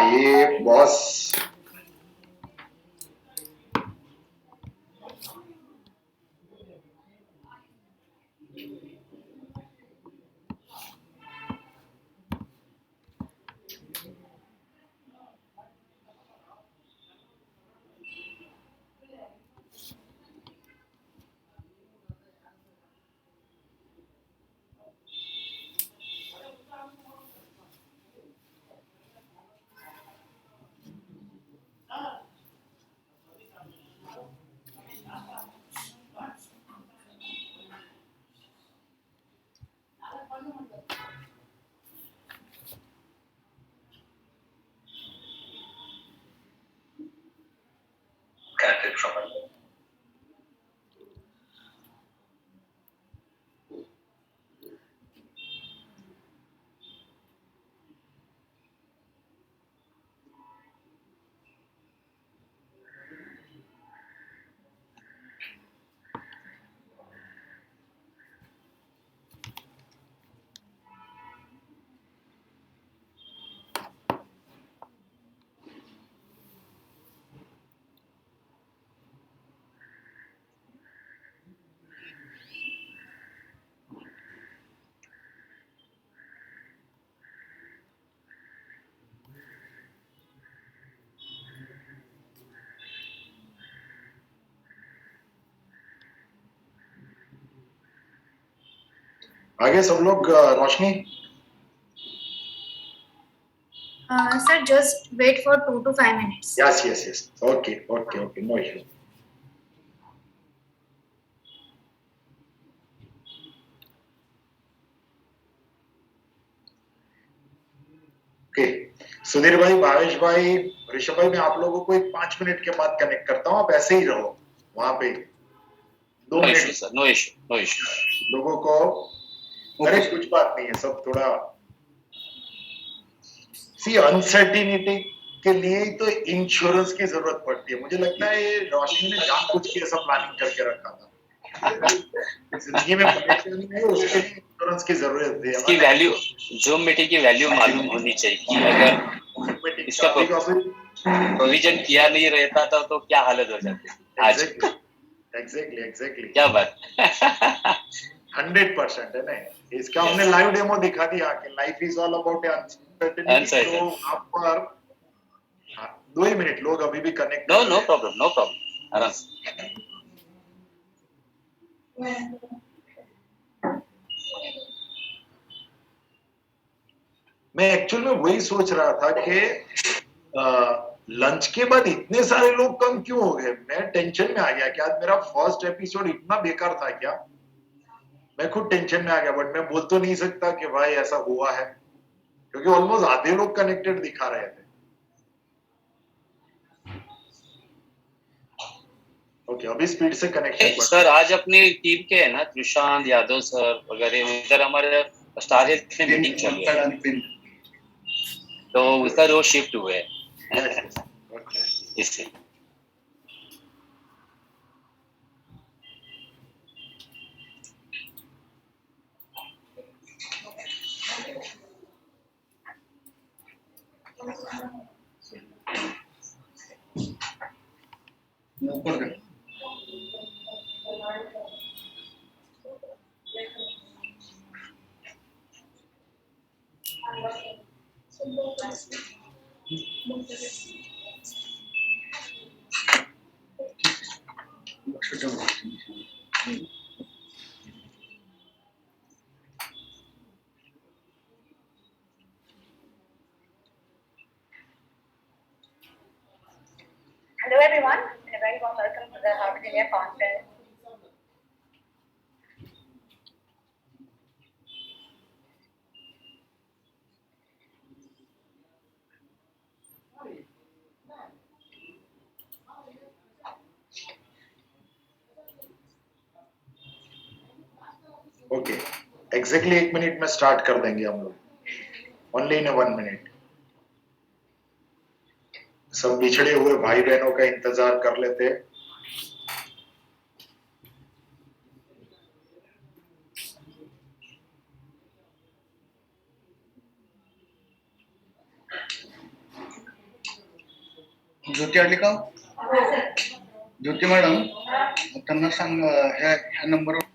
ये बॉस आगे सब लोग रोशनी Sir, just wait for 2 to 5 minutes. yes okay no issue. Okay Sudhir भाई, भावेश भाई, ऋषभ भाई, मैं आप लोगों को एक 5 मिनट के बाद कनेक्ट करता हूँ, आप ऐसे ही रहो वहां पे 2 मिनट। नो इशू लोगों को अरे कुछ बात नहीं है, सब थोड़ा सी अनसर्टिनिटी के लिए ही तो इंश्योरेंस की जरूरत पड़ती है। मुझे लगता है ये रोशनी ने जानबूझ के ऐसा प्लानिंग करके रखा था। जिंदगी में परेशानी है, उसके लिए इंश्योरेंस की जरूरत है। इसकी वैल्यू, जूम मीटिंग की वैल्यू मालूम होनी चाहिए कि अगर इसका प्रोविजन किया नहीं रहता था तो क्या हालत हो जाती आज। एग्जैक्टली क्या बात 100% है ना। इसका हमने लाइव डेमो दिखा दिया कि life is all about uncertainty. तो आप पर 2 ही मिनट, लोग अभी भी कनेक्ट नो प्रॉब्लम आराम से। मैं एक्चुअल में वही सोच रहा था कि लंच के बाद इतने सारे लोग कम क्यों हो गए। मैं टेंशन में आ गया कि आज मेरा फर्स्ट एपिसोड इतना बेकार था क्या। मैं खुद टेंशन में आ गया, बट मैं बोल तो नहीं सकता कि भाई ऐसा हुआ है, क्योंकि ऑलमोस्ट आधे लोग कनेक्टेड दिखा रहे थे। ओके अभी स्पीड से कनेक्शन सर आज अपनी टीम के है ना त्रिशांत यादव सर वगैरह इधर हमारे स्टार हेल्थ में मीटिंग चल रही है, तो उधर वो शिफ्ट हुए इससे। Hello everyone, and a very warm welcome to the Harvard India Conference. Okay exactly 1 minute में स्टार्ट कर देंगे हम लोग, ओनली इन 1 मिनट। सब बिछड़े हुए भाई बहनों का इंतजार कर लेते। ज्योती आली का? ज्योती मॅडम त्यांना सांग ह्या नंबरवर.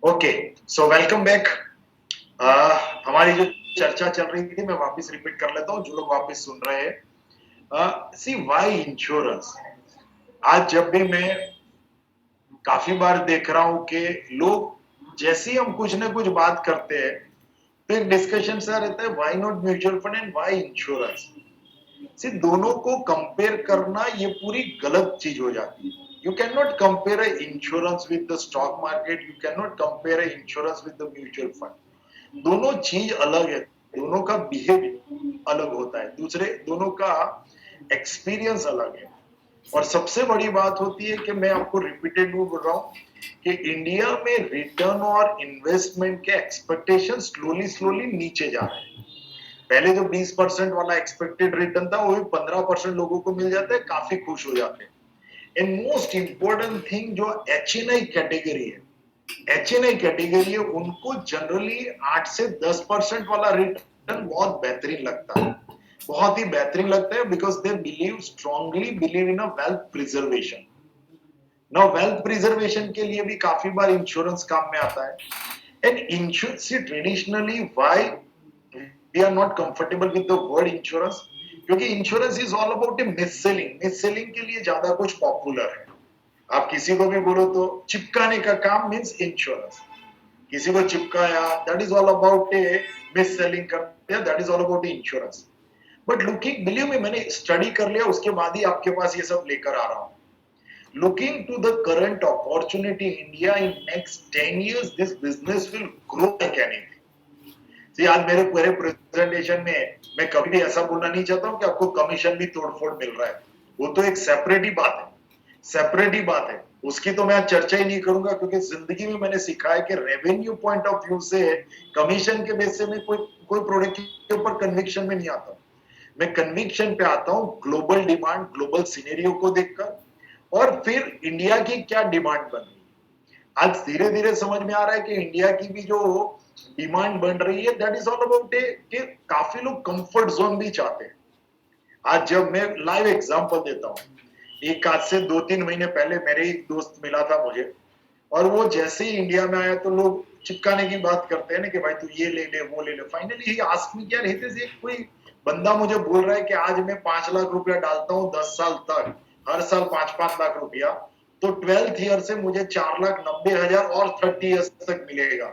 Okay, so welcome back. हमारी जो चर्चा चल रही थी, मैं वापस रिपीट कर लेता हूँ जो लोग वापस सुन रहे हैं. सी व्हाई इंश्योरेंस. आज जब भी मैं काफी बार देख रहा हूं कि लोग जैसे ही हम कुछ ना कुछ बात करते हैं तो एक डिस्कशन सा रहता है, why not mutual fund and why insurance. See दोनों को कंपेयर करना ये पूरी गलत चीज हो जाती है. You can not compare insurance with the stock market, you can not compare insurance with the mutual fund. दोनों चीज अलग है, दोनों का बिहेवियर अलग होता है, दूसरे दोनों का एक्सपीरियंस अलग है. और सबसे बड़ी बात होती है कि मैं आपको रिपीटेड बोल रहा हूं कि इंडिया में रिटर्न और इन्वेस्टमेंट के एक्सपेक्टेशन स्लोली स्लोली नीचे जा रहे हैं. पहले जो 20% वाला एक्सपेक्टेड रिटर्न था वो भी 15% लोगों को मिल जाता है, काफी खुश हो जाते हैं. एंड मोस्ट इंपोर्टेंट थिंग जो HNI कैटेगरी है, HNI कैटेगरी है, उनको जनरली 8 से 10% वाला रिटर्न बहुत बेहतरीन लगता है, बहुत ही बेहतरीन लगता है, because they believe strongly believe in a wealth preservation. Now wealth preservation के लिए भी काफी बार इंश्योरेंस काम में आता है. And insurance traditionally why we are not comfortable with the word insurance, क्योंकि insurance is all about a mis selling. Mis selling के लिए ज्यादा कुछ पॉपुलर है. आप किसी को भी बोलो तो चिपकाने का काम मींस इंश्योरेंस. किसी को चिपकाया, that is all about a mis selling करते हैं, that is all about insurance. But looking, believe me, मैंने स्टडी कर लिया, उसके बाद ही आपके पास ये सब लेकर आ रहा हूं. Looking to the current opportunity in India, in next 10 years, this business will grow like anything. See, आज मेरे पूरे प्रेजेंटेशन में मैं कभी भी ऐसा बोलना नहीं चाहता हूँ कि आपको कमीशन भी तोड़फोड़ मिल रहा है. वो तो एक सेपरेट ही बात है, सेपरेट ही बात है, उसकी तो मैं आज चर्चा ही नहीं करूंगा, क्योंकि जिंदगी में मैंने सीखा है कि रेवेन्यू पॉइंट ऑफ व्यू से कमीशन के बेस से मैं कोई प्रोडक्ट के ऊपर कन्विक्शन में नहीं आता. मैं कन्विक्शन पे आता हूँ ग्लोबल डिमांड, ग्लोबल सिनेरियो को देखकर, और फिर इंडिया की क्या डिमांड बन रही है. आज धीरे धीरे समझ में आ रहा है कि इंडिया की भी जो डिमांड बन रही है, दैट इज ऑल अबाउट कि काफी लोग कंफर्ट जोन भी चाहते हैं. आज जब मैं लाइव एग्जांपल देता हूं, एक आज से 2-3 महीने पहले मेरे एक दोस्त मिला था मुझे, और वो जैसे ही इंडिया में आया तो लोग चिपकाने की बात करते हैं ना कि भाई तू ये ले ले वो ले ले. फाइनली ही आस्क मी, क्या रहते से कोई बंदा मुझे बोल रहा है कि आज मैं 5 लाख रुपया डालता हूं 10 साल तक, हर साल 5-5 लाख रुपया, तो 12th ईयर से मुझे 4,90,000 और 30 ईयर्स तक मिलेगा.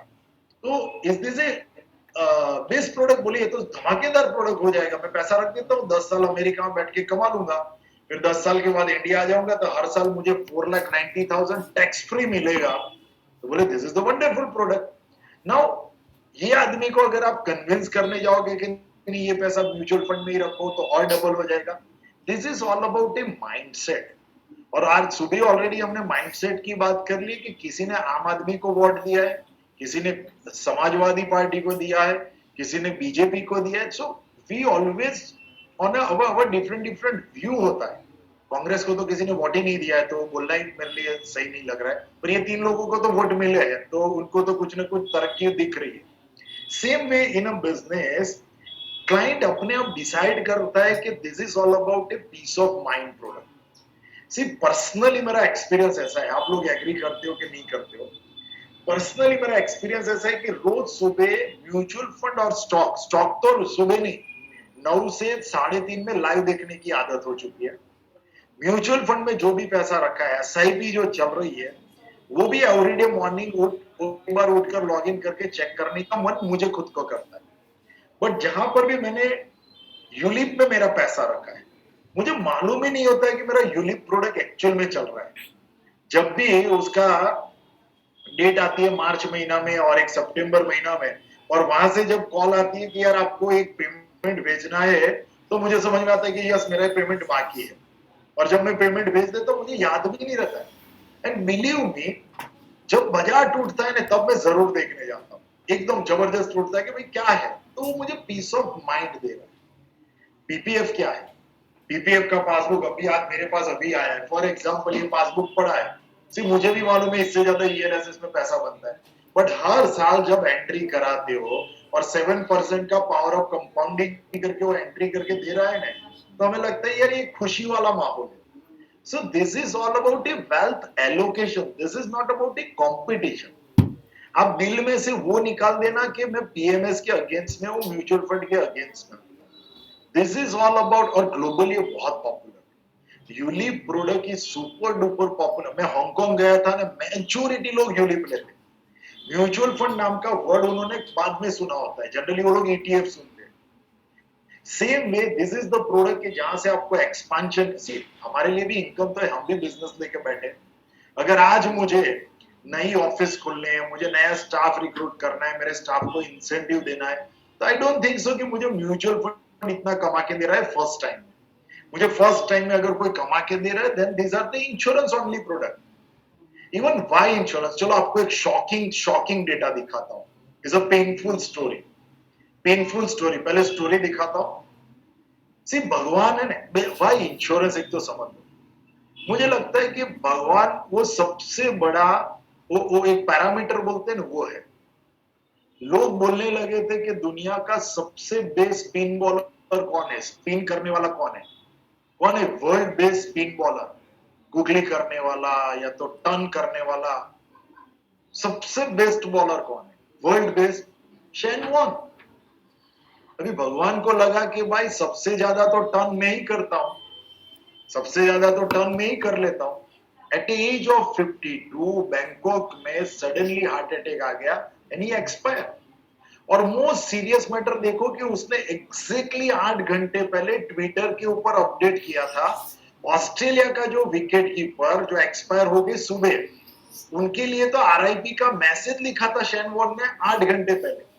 तो is this A best product? बोली ये तो धमाकेदार प्रोडक्ट हो जाएगा, मैं पैसा रख देता हूँ, 10 साल अमेरिका में बैठ के कमा लूंगा, फिर 10 साल के बाद इंडिया आ जाऊंगा तो हर साल मुझे 4,90,000 टैक्स फ्री मिलेगा. तो बोले this is the wonderful product. Now ये आदमी को अगर आप कन्विंस करने जाओगे कि नहीं ये पैसा म्यूचुअल फंड में ही रखो तो और डबल हो जाएगा. This is all about A mindset. और आज सुबह ऑलरेडी हमने माइंडसेट की बात कर ली कि किसी ने आम आदमी को वोट दिया है, किसी ने समाजवादी पार्टी को दिया है, किसी ने बीजेपी को दिया है. So we always on our different view होता है. कांग्रेस को तो किसी ने वोट ही नहीं दिया है, तो बोलना ही मेरे लिए सही नहीं लग रहा है, पर ये 3 लोगों को तो वोट मिले हैं, तो उनको तो कुछ ना कुछ तरक्की दिख रही है. Same way in a business, client अपने आप डिसाइड करता है कि this is all about a piece of mind product. See personally मेरा एक्सपीरियंस ऐसा है, आप लोग एग्री करते हो कि नहीं करते हो, पर्सनली मेरा एक्सपीरियंस ऐसा है कि रोज सुबह म्यूचुअल फंड और स्टॉक तो सुबह नहीं, 9 से 3:30 में लाइव देखने की आदत हो चुकी है. म्यूचुअल फंड में जो भी पैसा रखा है, SIP जो चल रही है, वो भी एवरीडे मॉर्निंग एक बार उठकर लॉग इन करके चेक करने का मन मुझे खुद को करता है. बट जहां पर भी मैंने यूलिप में मेरा पैसा रखा है, मुझे मालूम ही नहीं होता है कि मेरा यूलिप प्रोडक्ट एक्चुअल में चल रहा है. जब भी उसका डेट आती है मार्च महीना में और एक सितंबर महीना में, और वहां से जब कॉल आती है कि यार आपको एक पेमेंट भेजना है, तो मुझे समझ में आता है कि यस मेरा पेमेंट बाकी है, और जब मैं पेमेंट भेज देता हूँ मुझे याद भी नहीं रहता है। एंड बिलीव मी, जब बाजार टूटता है ना तब मैं जरूर देखने जाता हूँ, एकदम जबरदस्त टूटता है कि भाई क्या है, तो वो मुझे पीस ऑफ माइंड दे रहा है। पीपीएफ क्या है? पीपीएफ का पासबुक अभी आज मेरे पास अभी आया है, फॉर एग्जांपल ये पासबुक पड़ा है, सिर्फ मुझे भी मालूम है इससे ज्यादा ईएलएसएस में पैसा बनता है, बट हर साल जब एंट्री कराते हो और 7% का पावर ऑफ कंपाउंडिंग करके वो एंट्री करके दे रहा है ना, तो हमें लगता है यार ये खुशी वाला माहौल है। So this is all about a wealth allocation. This is not about a competition. आप दिल में से वो निकाल देना कि मैं पीएमएस के अगेंस्ट में हूँ, म्यूचुअल फंड के अगेंस्ट में। This is all about, और ग्लोबली बहुत popular. ULIP product is super duper popular. मैं हांगकांग गया था ना, मेजॉरिटी लोग यूलिप लेते। म्यूचुअल फंड नाम का वर्ड उन्होंने बाद में सुना होता है, जनरली वो लोग ईटीएफ सुनते हैं। Same way this is the product के जहां से आपको एक्सपांशन, हमारे लिए भी इनकम तो है, हम भी बिजनेस लेके बैठे। अगर आज मुझे नई ऑफिस खोलने हैं, मुझे नया स्टाफ रिक्रूट करना है, मेरे स्टाफ को इंसेंटिव देना है, तो आई डोंट थिंक सो कि मुझे म्यूचुअल फंड इतना कमा के दे रहा है फर्स्ट टाइम। मुझे फर्स्ट टाइम में अगर कोई कमा के दे रहा है, then these are the insurance only product. Even why insurance, चलो आपको एक शॉकिंग डेटा दिखाता हूँ। इज अ पेनफुल स्टोरी, पहले स्टोरी दिखाता हूं। सिर्फ भगवान है ना, भाई इंश्योरेंस एक तो समझ लो, मुझे लगता है कि भगवान वो सबसे बड़ा वो एक पैरामीटर बोलते हैं ना, वो है। लोग बोलने लगे थे कि दुनिया का सबसे बेस्ट स्पिन बॉलर कौन है, स्पिन करने वाला कौन है world best spin bowler, googly करने वाला या तो टर्न करने वाला, सबसे बेस्ट बॉलर कौन है वर्ल्ड बेस्ट? Shane Warne. अभी भगवान को लगा कि भाई सबसे ज्यादा तो टर्न में ही करता हूं, सबसे ज्यादा तो टर्न में ही कर लेता हूं। एट एज ऑफ 52 बैंकॉक में सडनली हार्ट अटैक आ गया एंड ही एक्सपायर। और मोस्ट सीरियस मैटर देखो कि उसने एग्जैक्टली 8 घंटे पहले ट्विटर के ऊपर अपडेट किया था, ऑस्ट्रेलिया का जो विकेट कीपर जो एक्सपायर हो गए सुबह, उनके लिए तो आरआईपी का मैसेज लिखा था शेन वॉर्न ने 8 घंटे पहले।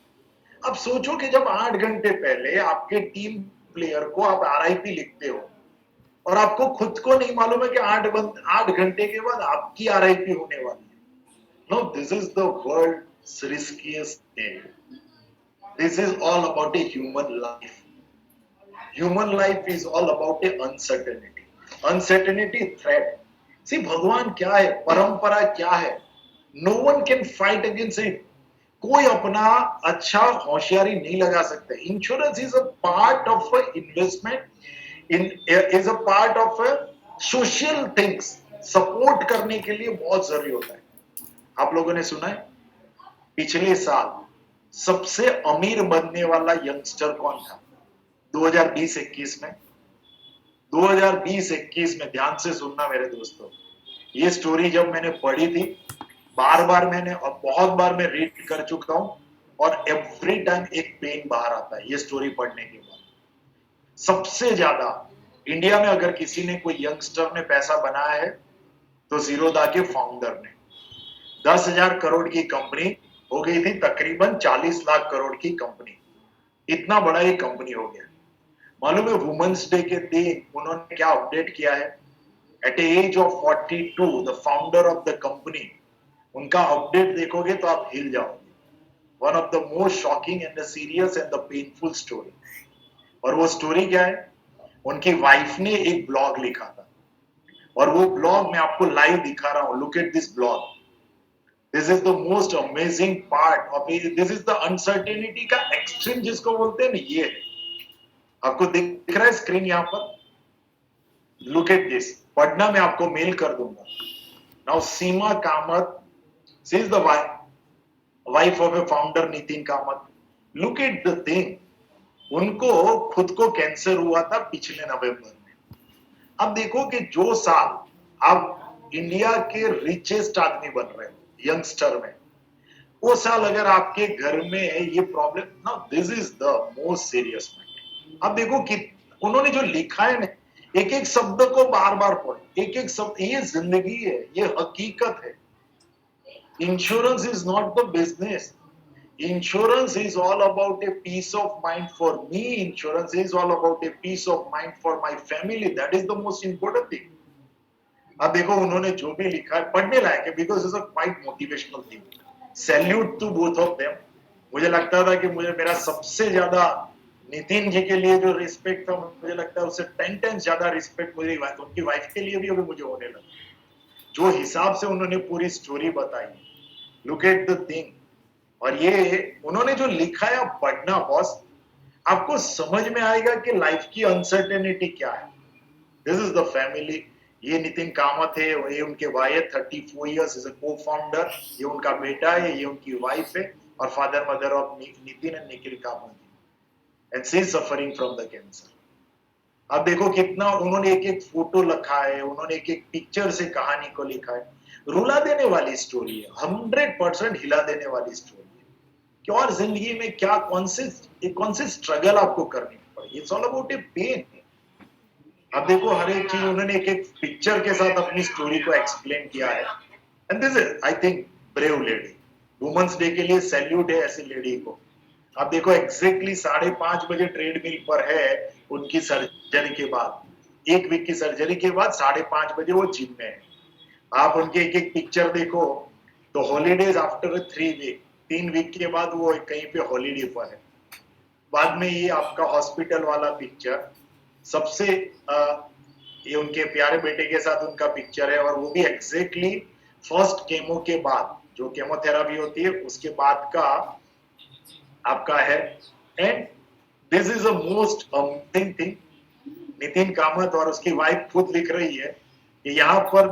अब सोचो कि जब 8 घंटे पहले आपके टीम प्लेयर को आप आरआईपी लिखते हो और आपको खुद को नहीं मालूम है कि 8 घंटे के बाद आपकी आरआईपी होने वाली है। No, this is the world's riskiest thing. This is all about a human life. Human life is all about a uncertainty, threat. See भगवान क्या है, परंपरा क्या है, no one can fight against it. कोई अपना अच्छा होशियारी नहीं लगा सकता। Insurance is a part of investment, is a part of social things. Support करने के लिए बहुत जरूरी होता है। आप लोगों ने सुना है पिछले साल सबसे अमीर बनने वाला यंगस्टर कौन था 2020-21 में? 2020-21 में, ध्यान से सुनना मेरे दोस्तों, ये स्टोरी जब मैंने पढ़ी थी, बार बार मैंने और बहुत बार मैं रीड कर चुका हूं, और एवरी टाइम एक पेन बाहर आता है ये स्टोरी पढ़ने के बाद। सबसे ज्यादा इंडिया में अगर किसी ने, कोई यंगस्टर ने पैसा बनाया है तो जीरोधा के फाउंडर ने। 10,000 करोड़ की कंपनी हो गई थी तकरीबन 40 लाख करोड़ की कंपनी। इतना बड़ा ये कंपनी हो गया। मालूम है वुमेन्स डे के दिन उन्होंने क्या अपडेट किया है? At age of 42 the founder of the company, उनका अपडेट देखोगे तो आप हिल जाओगे। One of the most shocking and the serious and the painful story. और वो स्टोरी क्या है? उनकी वाइफ ने एक ब्लॉग लिखा था, और वो ब्लॉग मैं आपको लाइव दिखा रहा हूं। Look at this blog. This is the most amazing part of it. This is the uncertainty का एक्सट्रीम जिसको बोलते हैं ना, ये है। आपको दिख रहा है स्क्रीन यहां पर? Look at this. पढ़ना मैं आपको मेल कर दूंगा। Now Seema Kamat, she is the wife of a founder Nitin Kamat. Look at the thing, उनको खुद को कैंसर हुआ था पिछले नवंबर में। अब देखो कि जो साल आप इंडिया के रिचेस्ट आदमी बन रहे हो यंगस्टर में, वो साल अगर आपके घर में ये problem, now this is the most serious matter. अब देखो कि उन्होंने जो लिखा है ना, एक एक शब्द को बार बार पढ़ो, एक एक शब्द, ये जिंदगी है, ये हकीकत है। Insurance is not the business. Insurance is all about a peace of mind for me. Insurance is all about a peace of mind for my family. That is the most important thing. अब देखो उन्होंने जो भी लिखा है पढ़ने लायक है, because it's a quite motivational thing. Salute to both of them. मुझे लगता था कि मुझे मेरा सबसे ज्यादा नितिन जी के लिए जो रिस्पेक्ट था, मुझे लगता है उससे 10 टाइम्स ज्यादा रिस्पेक्ट मुझे उनकी वाइफ के लिए भी अभी मुझे होने लगा. जो हिसाब से उन्होंने पूरी स्टोरी बताई, लुक एट द थिंग. और ये उन्होंने जो लिखा है, आप पढ़ना बॉस, आपको समझ में आएगा कि लाइफ की अनसर्टेनिटी क्या है. This is the family. ये नितिन कामत है, ये उनके भाई है, 34 इयर्स, इज अ को-फाउंडर. ये उनका बेटा है, ये उनकी वाइफ है, और father mother of Nitin and Nikhil Kamat. And she is suffering from the cancer. अब देखो कितना उन्होंने एक एक फोटो लिखा है, उन्होंने एक एक पिक्चर से कहानी को लिखा है. रुला देने वाली स्टोरी है, 100% हिला देने वाली स्टोरी है कि और जिंदगी में क्या कौन से स्ट्रगल आपको करनी पड़े. It's all about a pain. अब देखो हर एक चीज उन्होंने एक एक पिक्चर के साथ अपनी स्टोरी को एक्सप्लेन किया है. And this is I think brave lady. Women's day के लिए सैल्यूट है ऐसी लेडी को. आप देखो एग्जैक्टली 5:30 बजे ट्रेडमिल पर है उनकी सर्जरी के बाद. 1 वीक की सर्जरी के बाद 5:30 बजे वो जिम में है. आप उनके एक एक पिक्चर देखो तो हॉलीडेज आफ्टर 3 वीक, 3 वीक के बाद वो कहीं पे हॉलीडे पर है. बाद में ये आपका हॉस्पिटल वाला पिक्चर सबसे ये उनके प्यारे बेटे के साथ उनका पिक्चर है, और वो भी एग्जैक्टली फर्स्ट केमो के बाद, जो केमोथेरेपी होती है उसके बाद का आपका है. And this is a most amazing thing. Nitin Kamat और उसकी वाइफ खुद लिख रही है कि यहाँ पर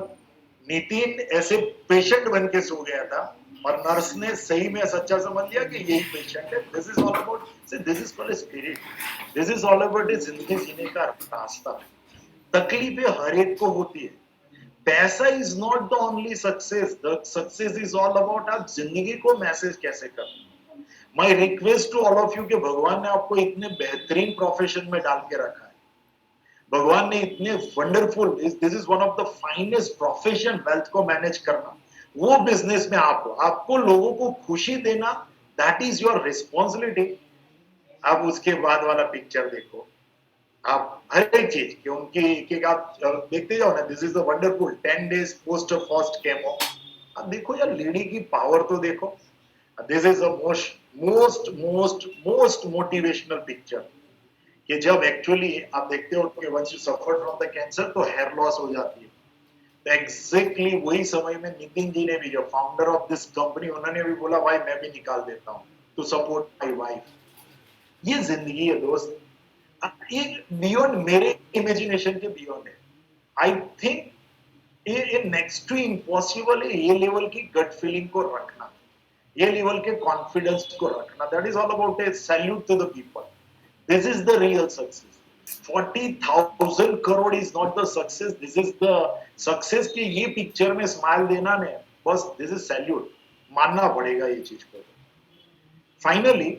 नितिन ऐसे पेशेंट बन के सो गया था और नर्स ने सही में सच्चा समझ लिया कि यही पेशेंट है. This is all about, this is called spirit. This is all about जिंदगी जीने का रास्ता. तकलीफें हर एक को होती है. पैसा is not the only success. The success is all about आप जिंदगी को मैसेज कैसे करते. My request to all of you कि भगवान ने आपको इतने बेहतरीन प्रोफेशन में डाल के रखा है. भगवान ने इतने wonderful, this is one of the finest profession wealth को मैनेज करना. वो बिजनेस में आपको लोगों को खुशी देना, दैट इज योर रिस्पॉन्सिबिलिटी. आप उसके बाद वाला पिक्चर देखो, आप हर एक चीज कि उनकी आप देखते जाओ ना. This is the wonderful 10 days post first chemo. आप देखो यार लेडी की पावर तो देखो. This is the most motivational picture कि जब एक्चुअली आप देखते हो कि once you suffer from the cancer तो हेयर लॉस हो जाती है. तो एग्जैक्टली वही समय में नितिन जी ने भी, जो फाउंडर ऑफ दिस कंपनी, उन्होंने भी बोला भाई मैं भी निकाल देता हूँ टू सपोर्ट माय वाइफ. ये जिंदगी है दोस्त. ये बियॉन्ड मेरे इमेजिनेशन के बियॉन्ड है. आई थिंक ये नेक्स्ट टू इम्पॉसिबल है ये लेवल की गट फीलिंग को रखना, ये लेवल के कॉन्फिडेंस को रखना. That is all about a salute to the people. This is the real success. 40,000 crore is not the success. This is the success कि ये पिक्चर में स्माइल देना ने, बस this is salute. मानना पड़ेगा ये चीज को. फाइनली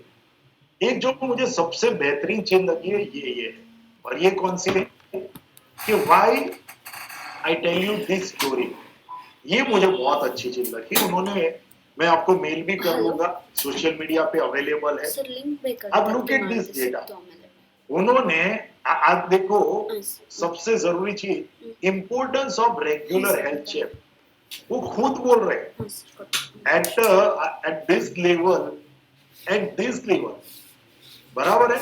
एक जो मुझे सबसे बेहतरीन चीज लगी है ये है. और ये कौन सी है कि why I tell you this story. ये मुझे बहुत अच्छी चीज लगी. उन्होंने, मैं आपको मेल भी कर दूंगा, सोशल मीडिया पे अवेलेबल है. अब लुक एट दिस डेटा. उन्होंने आप देखो सबसे जरूरी चीज importance of regular health check. वो खुद बोल रहे हैं एट दिस लेवल. बराबर है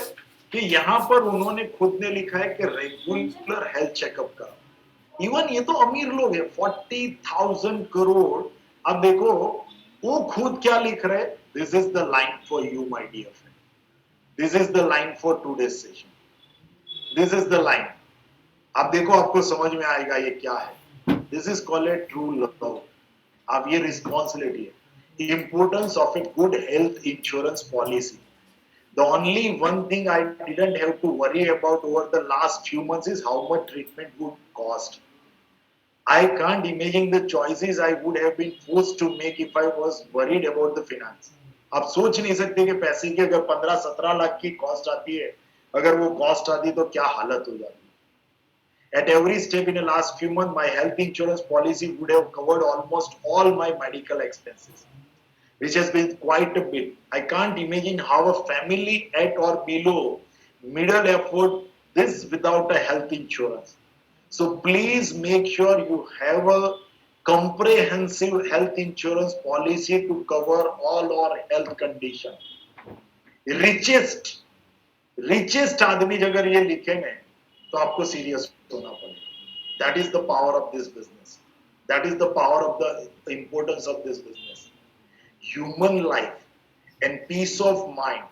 कि यहाँ पर उन्होंने खुद ने लिखा है कि रेगुलर हेल्थ चेकअप का. इवन ये तो अमीर लोग हैं, 40,000 करोड़. अब देखो वो खुद क्या लिख रहे. This is the line for you my dear friend. This is the line for today's session. This is the line. आप देखो आपको समझ में आएगा ये क्या है. This is called a true love. अब ये रिस्पॉन्सिबिलिटी है. Importance of a good health insurance policy. The only one thing I didn't have to worry about over the last few months is how much treatment would cost. I can't imagine the choices I would have been forced to make if I was worried about the finance. आप सोच नहीं सकते कि पैसे की अगर 15-17 लाख की cost आती है, अगर वो कॉस्ट आती तो क्या हालत हो जाती. At every step in the last few months, my health insurance policy would have covered almost all my medical expenses. which has been quite a bit. I can't imagine how a family at or below middle afford this without a health insurance. So please make sure you have a comprehensive health insurance policy to cover all our health condition. Richest आदमी अगर ये लिखेंगे तो आपको serious होना पड़ेगा. That is the power of this business. That is the power of the importance of this business. Human life and peace of mind.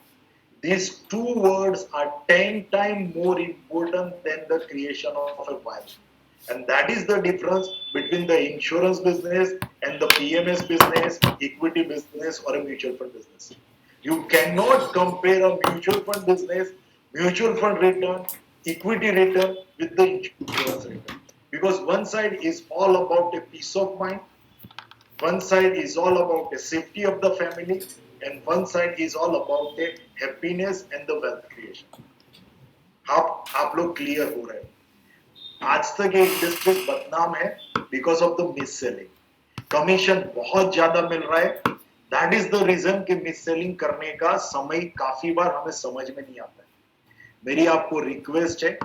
These two words are 10 times more important than the creation of a virus. And that is the difference between the insurance business and the PMS business, equity business, or a mutual fund business. You cannot compare a mutual fund business, mutual fund return, equity return with the insurance return. Because one side is all about a peace of mind, one side is all about the safety of the family, and one side is all about the happiness and the wealth creation. आप लोग clear हो रहे हैं. आज तक ये industry बदनाम है because of the miss selling. Commission बहुत ज्यादा मिल रहा है. दैट इज द रीजन कि मिस सेलिंग करने का समय काफी बार हमें समझ में नहीं आता है. मेरी आपको रिक्वेस्ट है,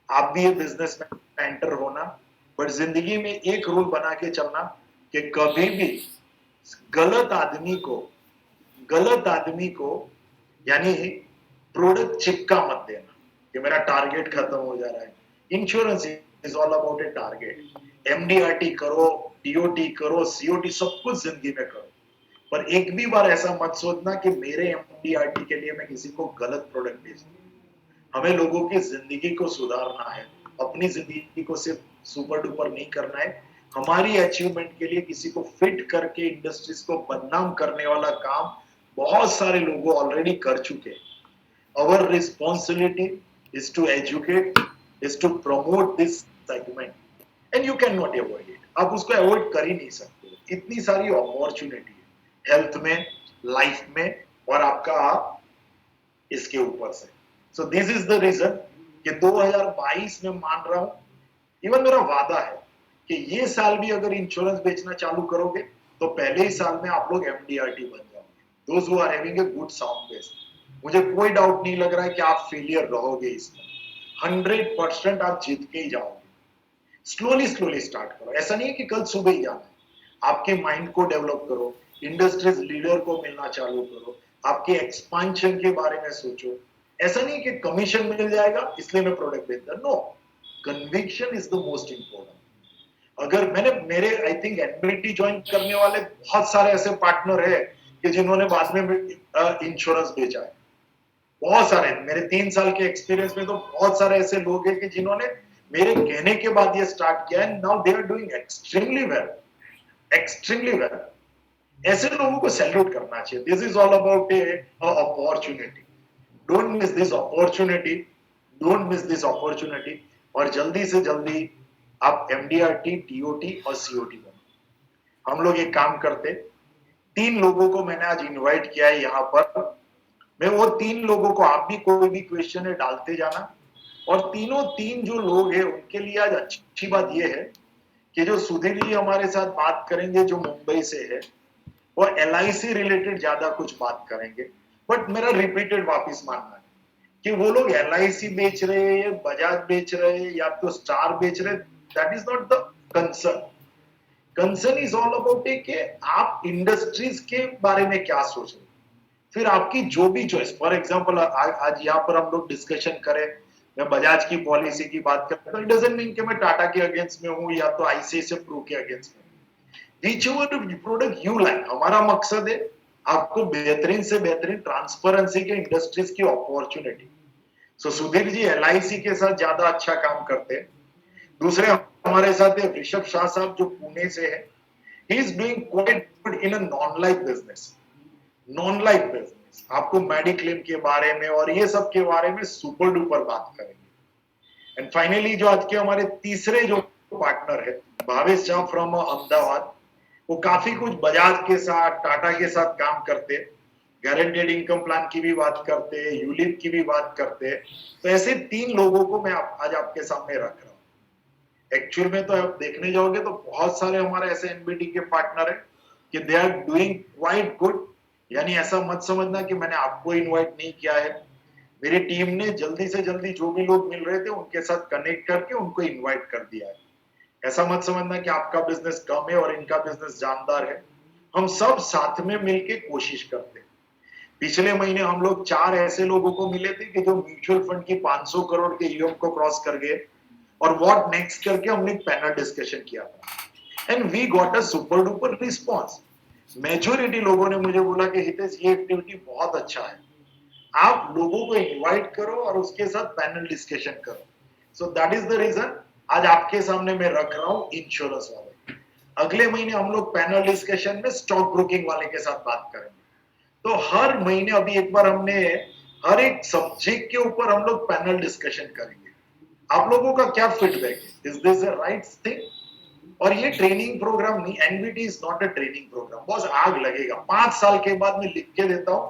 आप भी ये बिजनेस में एंटर होना, बट जिंदगी में एक रूल बना के चलना कि कभी भी गलत आदमी को यानी प्रोडक्ट चिपका मत देना कि मेरा टारगेट खत्म हो जा रहा है. Insurance is all about A target. MDRT करो, टीओटी करो, सीओटी, सब कुछ जिंदगी में करो, पर एक भी बार ऐसा मत सोचना कि मेरे एमडीआरटी के लिए मैं किसी को गलत प्रोडक्ट बेच दूं. हमें लोगों की जिंदगी को सुधारना है, अपनी जिंदगी को सिर्फ सुपर डुपर नहीं करना है. हमारी अचीवमेंट के लिए किसी को फिट करके इंडस्ट्रीज को बदनाम करने वाला काम बहुत सारे लोग ऑलरेडी कर चुके हैं. Our responsibility is to educate, is to promote this segment, and you cannot avoid it. आप उसको अवॉइड कर ही नहीं सकते. इतनी सारी अपॉर्चुनिटी है हेल्थ में, लाइफ में, और आपका इसके ऊपर से. So this is the reason कि 2022 में मान रहा हूं, इवन मेरा वादा है कि ये साल भी अगर इंश्योरेंस बेचना चालू करोगे तो पहले ही साल में आप लोग एमडीआरटी बन जाओगे. Those who are having a good sound base. मुझे कोई डाउट नहीं लग रहा है कि आप फेलियर रहोगे इसमें. 100% आप जीत के ही जाओगे. स्लोली स्टार्ट करो. ऐसा नहीं है कि कल सुबह ही जाना है. आपके माइंड को डेवलप करो, इंडस्ट्रीज लीडर को मिलना चालू करो, आपके एक्सपांशन के बारे में सोचो. ऐसा नहीं कि कमीशन मिल जाएगा इसलिए मैं प्रोडक्ट बेचता. No, conviction is the most important. अगर मेरे आई थिंक एडमिटी ज्वाइन करने वाले बहुत सारे ऐसे पार्टनर है कि जिन्होंने बाद में इंश्योरेंस बेचा है. बहुत सारे, मेरे 3 साल के एक्सपीरियंस में तो बहुत सारे ऐसे लोग हैं कि जिन्होंने मेरे कहने के बाद ये स्टार्ट किया है. Now they are doing extremely well. ऐसे लोगों को सैल्यूट करना चाहिए. This is all about a opportunity. Don't miss this opportunity. और जल्दी से जल्दी आप एमडीआरटी, टीओटी और सीओटी बनो. हम लोग एक काम करते, 3 लोगों को मैंने आज इनवाइट किया है यहाँ पर. मैं वो 3 लोगों को, आप भी कोई भी क्वेश्चन है डालते जाना, और तीन जो लोग हैं उनके लिए आज अच्छी बात ये है कि जो सुधीर जी हमारे साथ बात करेंगे जो मुंबई से है, वो एलआईसी रिलेटेड ज्यादा कुछ बात करेंगे. बट मेरा रिपीटेड वापस मानना है कि वो लोग एलआईसी बेच रहे हैं, बजाज बेच रहे हैं, या तो स्टार बेच रहे, that is not the concern. Concern is all about कि आप इंडस्ट्रीज के बारे में क्या सोच रहे. फिर आपकी जो भी चॉइस, फॉर एग्जांपल आज यहाँ पर हम लोग डिस्कशन करें, मैं बजाज की पॉलिसी की बात करता हूँ, इट डजंट मीन कि मैं टाटा के अगेंस्ट में हूँ या तो आईसीआईसीआई प्रू के अगेंस्ट में. Whichever product you like. हमारा मकसद है आपको बेहतरीन से बेहतरीन ट्रांसपेरेंसी के इंडस्ट्रीज की अपॉर्चुनिटी. सो सुधीर जी एलआईसी के साथ ज्यादा अच्छा काम करते हैं. दूसरे हमारे साथ है ऋषभ शाह साहब जो पुणे से है. He is doing quite good in a non life business. आपको मेडिक्लेम के बारे में और ये सब के बारे में सुपर डुपर बात करेंगे. एंड फाइनली जो आज के हमारे तीसरे जो पार्टनर है, भावेश शाह फ्रॉम अहमदाबाद, वो काफी कुछ बजाज के साथ, टाटा के साथ काम करते, गारंटेड इनकम प्लान की भी बात करते, यूलिप की भी बात करते. तो ऐसे 3 लोगों को मैं आज आपके सामने रख रहा हूँ. एक्चुअल में तो आप देखने जाओगे तो बहुत सारे हमारे ऐसे एनबीटी के पार्टनर है कि they are doing quite good. यानी ऐसा मत समझना कि मैंने आपको इनवाइट नहीं किया है, मेरी टीम ने जल्दी से जल्दी जो भी लोग मिल रहे थे उनके साथ कनेक्ट करके उनको इनवाइट कर दिया है। ऐसा मत समझना कि आपका बिजनेस कम है और इनका बिजनेस जानदार है। हम सब साथ में मिलके कोशिश करते हैं। पिछले महीने हम लोग 4 ऐसे लोगों को मिले थे कि जो म्यूचुअल फंड की 500 करोड़ के ईएम को क्रॉस कर गए, और व्हाट नेक्स्ट करके हमने एक पैनल डिस्कशन किया था and we got a super duper response. Majority लोगों ने मुझे बोला कि हितेश ये एक्टिविटी बहुत अच्छा है, आप लोगों को इनवाइट करो और उसके साथ पैनल डिस्कशन करो। So that is the reason आज आपके सामने मैं रख रहा हूं इंश्योरेंस वाले। अगले महीने हम लोग पैनल डिस्कशन में स्टॉक ब्रोकिंग वाले के साथ बात करेंगे। तो हर महीने अभी एक बार हमने हर एक सब्जेक्ट के ऊपर हम लोग पैनल डिस्कशन करेंगे। आप लोगों का क्या फीडबैक है? Is this the right thing? और ये ट्रेनिंग प्रोग्राम नहीं, NBT is not a training program. Boss आग लगेगा 5 साल के बाद मैं लिख के देता हूं,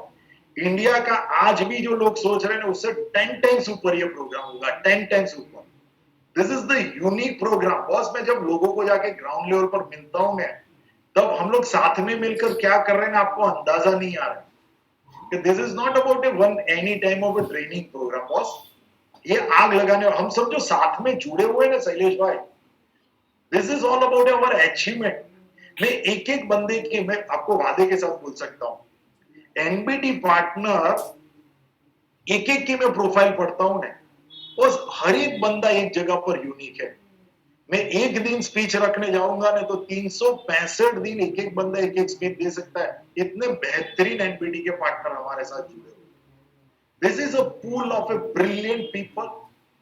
इंडिया का आज भी जो लोग सोच रहे हैं उससे 10 टाइम्स ऊपर ये प्रोग्राम होगा, 10 टाइम्स ऊपर। This is the unique program. Boss मैं जब लोगों को जाके ग्राउंड लेवल पर मिलता हूं मैं, तब हम लोग साथ में मिलकर क्या कर रहे हैं आपको अंदाजा नहीं आ रहा है। This is not about a one any time of a training program boss. ये आग लगाने हम सब जो साथ में जुड़े हुए हैं ना शैलेश भाई, this is all about our achievement. मैं एक एक बंदे की मैं आपको वादे के साथ बोल सकता हूं, एनबीटी पार्टनर एक एक की मैं प्रोफाइल पढ़ता हूं ना, बस हर एक बंदा एक जगह पर यूनिक है। मैं एक दिन स्पीच रखने जाऊंगा ना तो 365 दिन एक एक बंदा एक एक स्पीच दे सकता है। इतने बेहतरीन एनपीटी के पार्टनर हमारे साथ जुड़े हुए। This is a pool of a brilliant people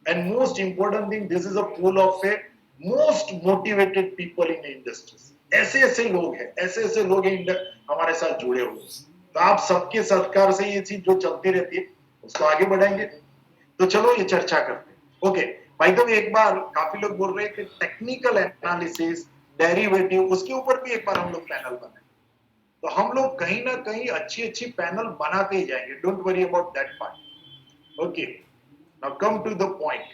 and most important thing, this is a pool of a most motivated people in industries. ऐसे ऐसे लोग हैं, ऐसे ऐसे लोग हमारे साथ जुड़े हुए। तो आप सबके सत्कार से ये चीज जो चलती रहती है उसको आगे बढ़ाएंगे। तो चलो ये चर्चा करते हैं। ओके भाई, तो एक बार काफी लोग बोल रहे हैं कि टेक्निकल एनालिसिस, डेरिवेटिव, उसके ऊपर भी एक बार हम लोग पैनल बनाए। तो हम लोग कहीं ना कहीं अच्छी अच्छी पैनल बनाते ही जाएंगे। Don't worry about that part. Okay, now come to the point.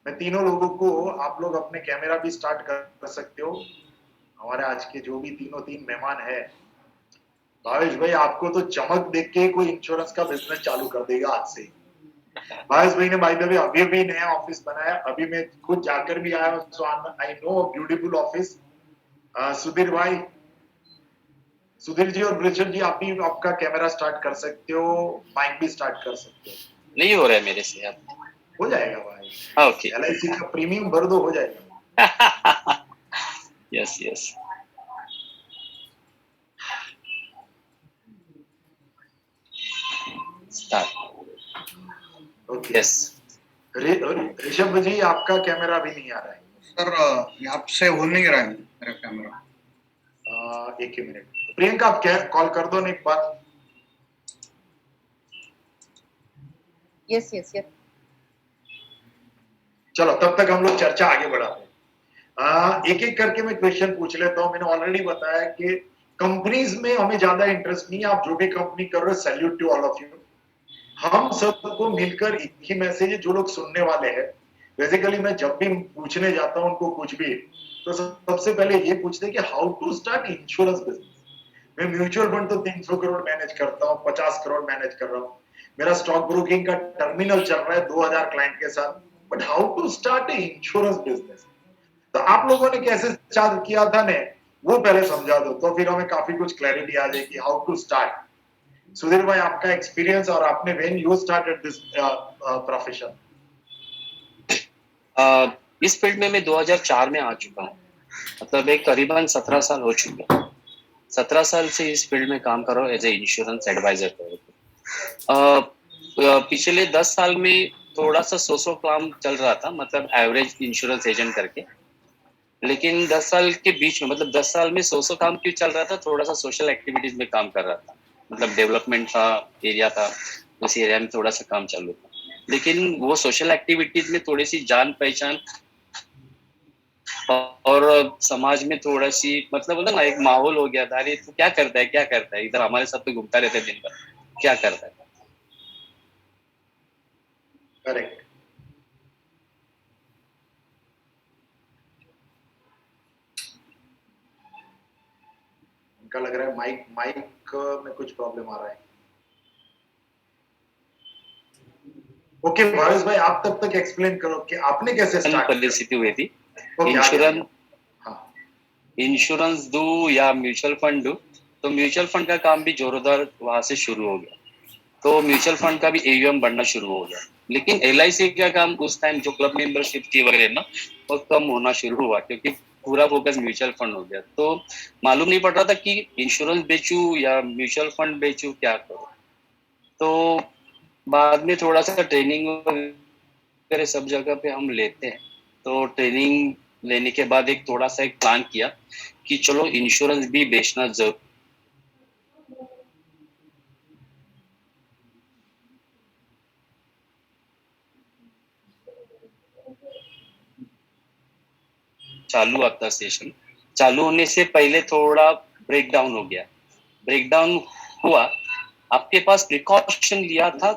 मैं तीनों लोगों को, आप लोग अपने कैमरा भी स्टार्ट कर सकते हो। हमारे आज के जो भी तीनों तीन मेहमान है, भावेश भाई आपको तो चमक देख के कोई इंश्योरेंस का बिजनेस चालू कर देगा आज से। भावेश भाई ने बाय द वे अभी भी नया ऑफिस बनाया, अभी मैं खुद जाकर भी आया हूँ। So I know beautiful office. Sudhir भाई, सुधीर जी और ऋषभ जी, आप भी आपका कैमरा स्टार्ट कर सकते हो, माइक भी स्टार्ट कर सकते हो। नहीं हो रहा है मेरे से अब। हो जाएगा भाई, ओके। एलआईसी का प्रीमियम भर दो, हो जाएगा। Yes yes. Start. Okay, yes. Rishabh ji आपका कैमरा भी नहीं आ रहा है। सर आपसे हो नहीं रहा है मेरा कैमरा। एक ही मिनट, प्रियंका आप क्या कॉल कर दो ना एक बार। Yes yes yes. चलो तब तक हम लोग चर्चा आगे बढ़ाते हैं। एक एक करके मैं क्वेश्चन पूछ लेता हूं। मैंने ऑलरेडी बताया कि कंपनीज में हमें ज्यादा इंटरेस्ट नहीं है। आप जो भी कंपनी कर रहे हो, salute to all of you. हम सबको मिलकर एक ही मैसेज है, जो लोग सुनने वाले हैं। बेसिकली मैं जब भी पूछने जाता हूं उनको कुछ भी, तो सबसे पहले ये पूछते हैं कि how to start insurance business. मैं म्यूचुअल फंड तो 300 करोड़ मैनेज करता हूँ, 50 करोड़ मैनेज कर रहा हूँ। मेरा स्टॉक ब्रोकिंग का टर्मिनल चल रहा है 2000 क्लाइंट के साथ। But how to start a insurance business, तो आप लोगों ने कैसे स्टार्ट किया था ने, वो पहले समझा दो, तो फिर हमें काफी कुछ क्लैरिटी आ जाएगी हाउ टू स्टार्ट। सुधीर भाई आपका एक्सपीरियंस और आपने when you started this profession. इस फील्ड में मैं 2004 में आ चुका हूँ। मतलब एक करीबन 17 साल हो चुके हैं। 17 साल से इस फील्ड में काम कर रहा हूँ एज ए इंश्योरेंस एडवाइजर। पिछले 10 साल में थोड़ा सा सो काम चल रहा था, मतलब एवरेज इंश्योरेंस एजेंट करके। लेकिन 10 साल के बीच में, मतलब 10 साल में सो काम क्यों चल रहा था, थोड़ा सा सोशल एक्टिविटीज में काम कर रहा था। मतलब डेवलपमेंट का एरिया था, उस एरिया में थोड़ा सा काम चालू था। लेकिन वो सोशल एक्टिविटीज में थोड़ी सी जान पहचान और समाज में थोड़ा सी, मतलब होता ना, एक माहौल हो गया था, अरे तू क्या करता है, क्या करता है, इधर हमारे साथ तो घूमता रहता है दिन भर, क्या करता है। करेक्ट। उनका लग रहा है माइक में कुछ प्रॉब्लम आ रहा है। ओके भावेश भाई, आप तब तक एक्सप्लेन करो कि आपने कैसे स्टार्ट किया। परिस्थिति हुई थी। ओके, आ गया। हाँ, इंश्योरेंस दूं या म्यूचुअल फंड दूं, तो म्यूचुअल फंड का काम भी जोरदार वहां से शुरू हो गया। तो म्यूचुअल फंड का भी एयूएम बढ़ना शुरू हो गया। लेकिन एलआईसी का काम उस टाइम जो क्लब मेंबरशिप थी वगैरह ना, वो कम होना शुरू हुआ क्योंकि पूरा फोकस म्यूचुअल फंड हो गया। तो मालूम नहीं पड़ रहा था कि इंश्योरेंस बेचूं या म्यूचुअल फंड बेचूं, क्या करूं। तो बाद में थोड़ा सा ट्रेनिंग वगैरह सब जगह पे हम लेते हैं। तो ट्रेनिंग लेने के बाद एक थोड़ा सा एक प्लान किया कि चलो इंश्योरेंस भी बेचना जरूर। चालू आपका सेशन चालू होने से पहले थोड़ा ब्रेक डाउन हो गया। ब्रेक डाउन हुआ, आपके पास प्रिकॉशन लिया था,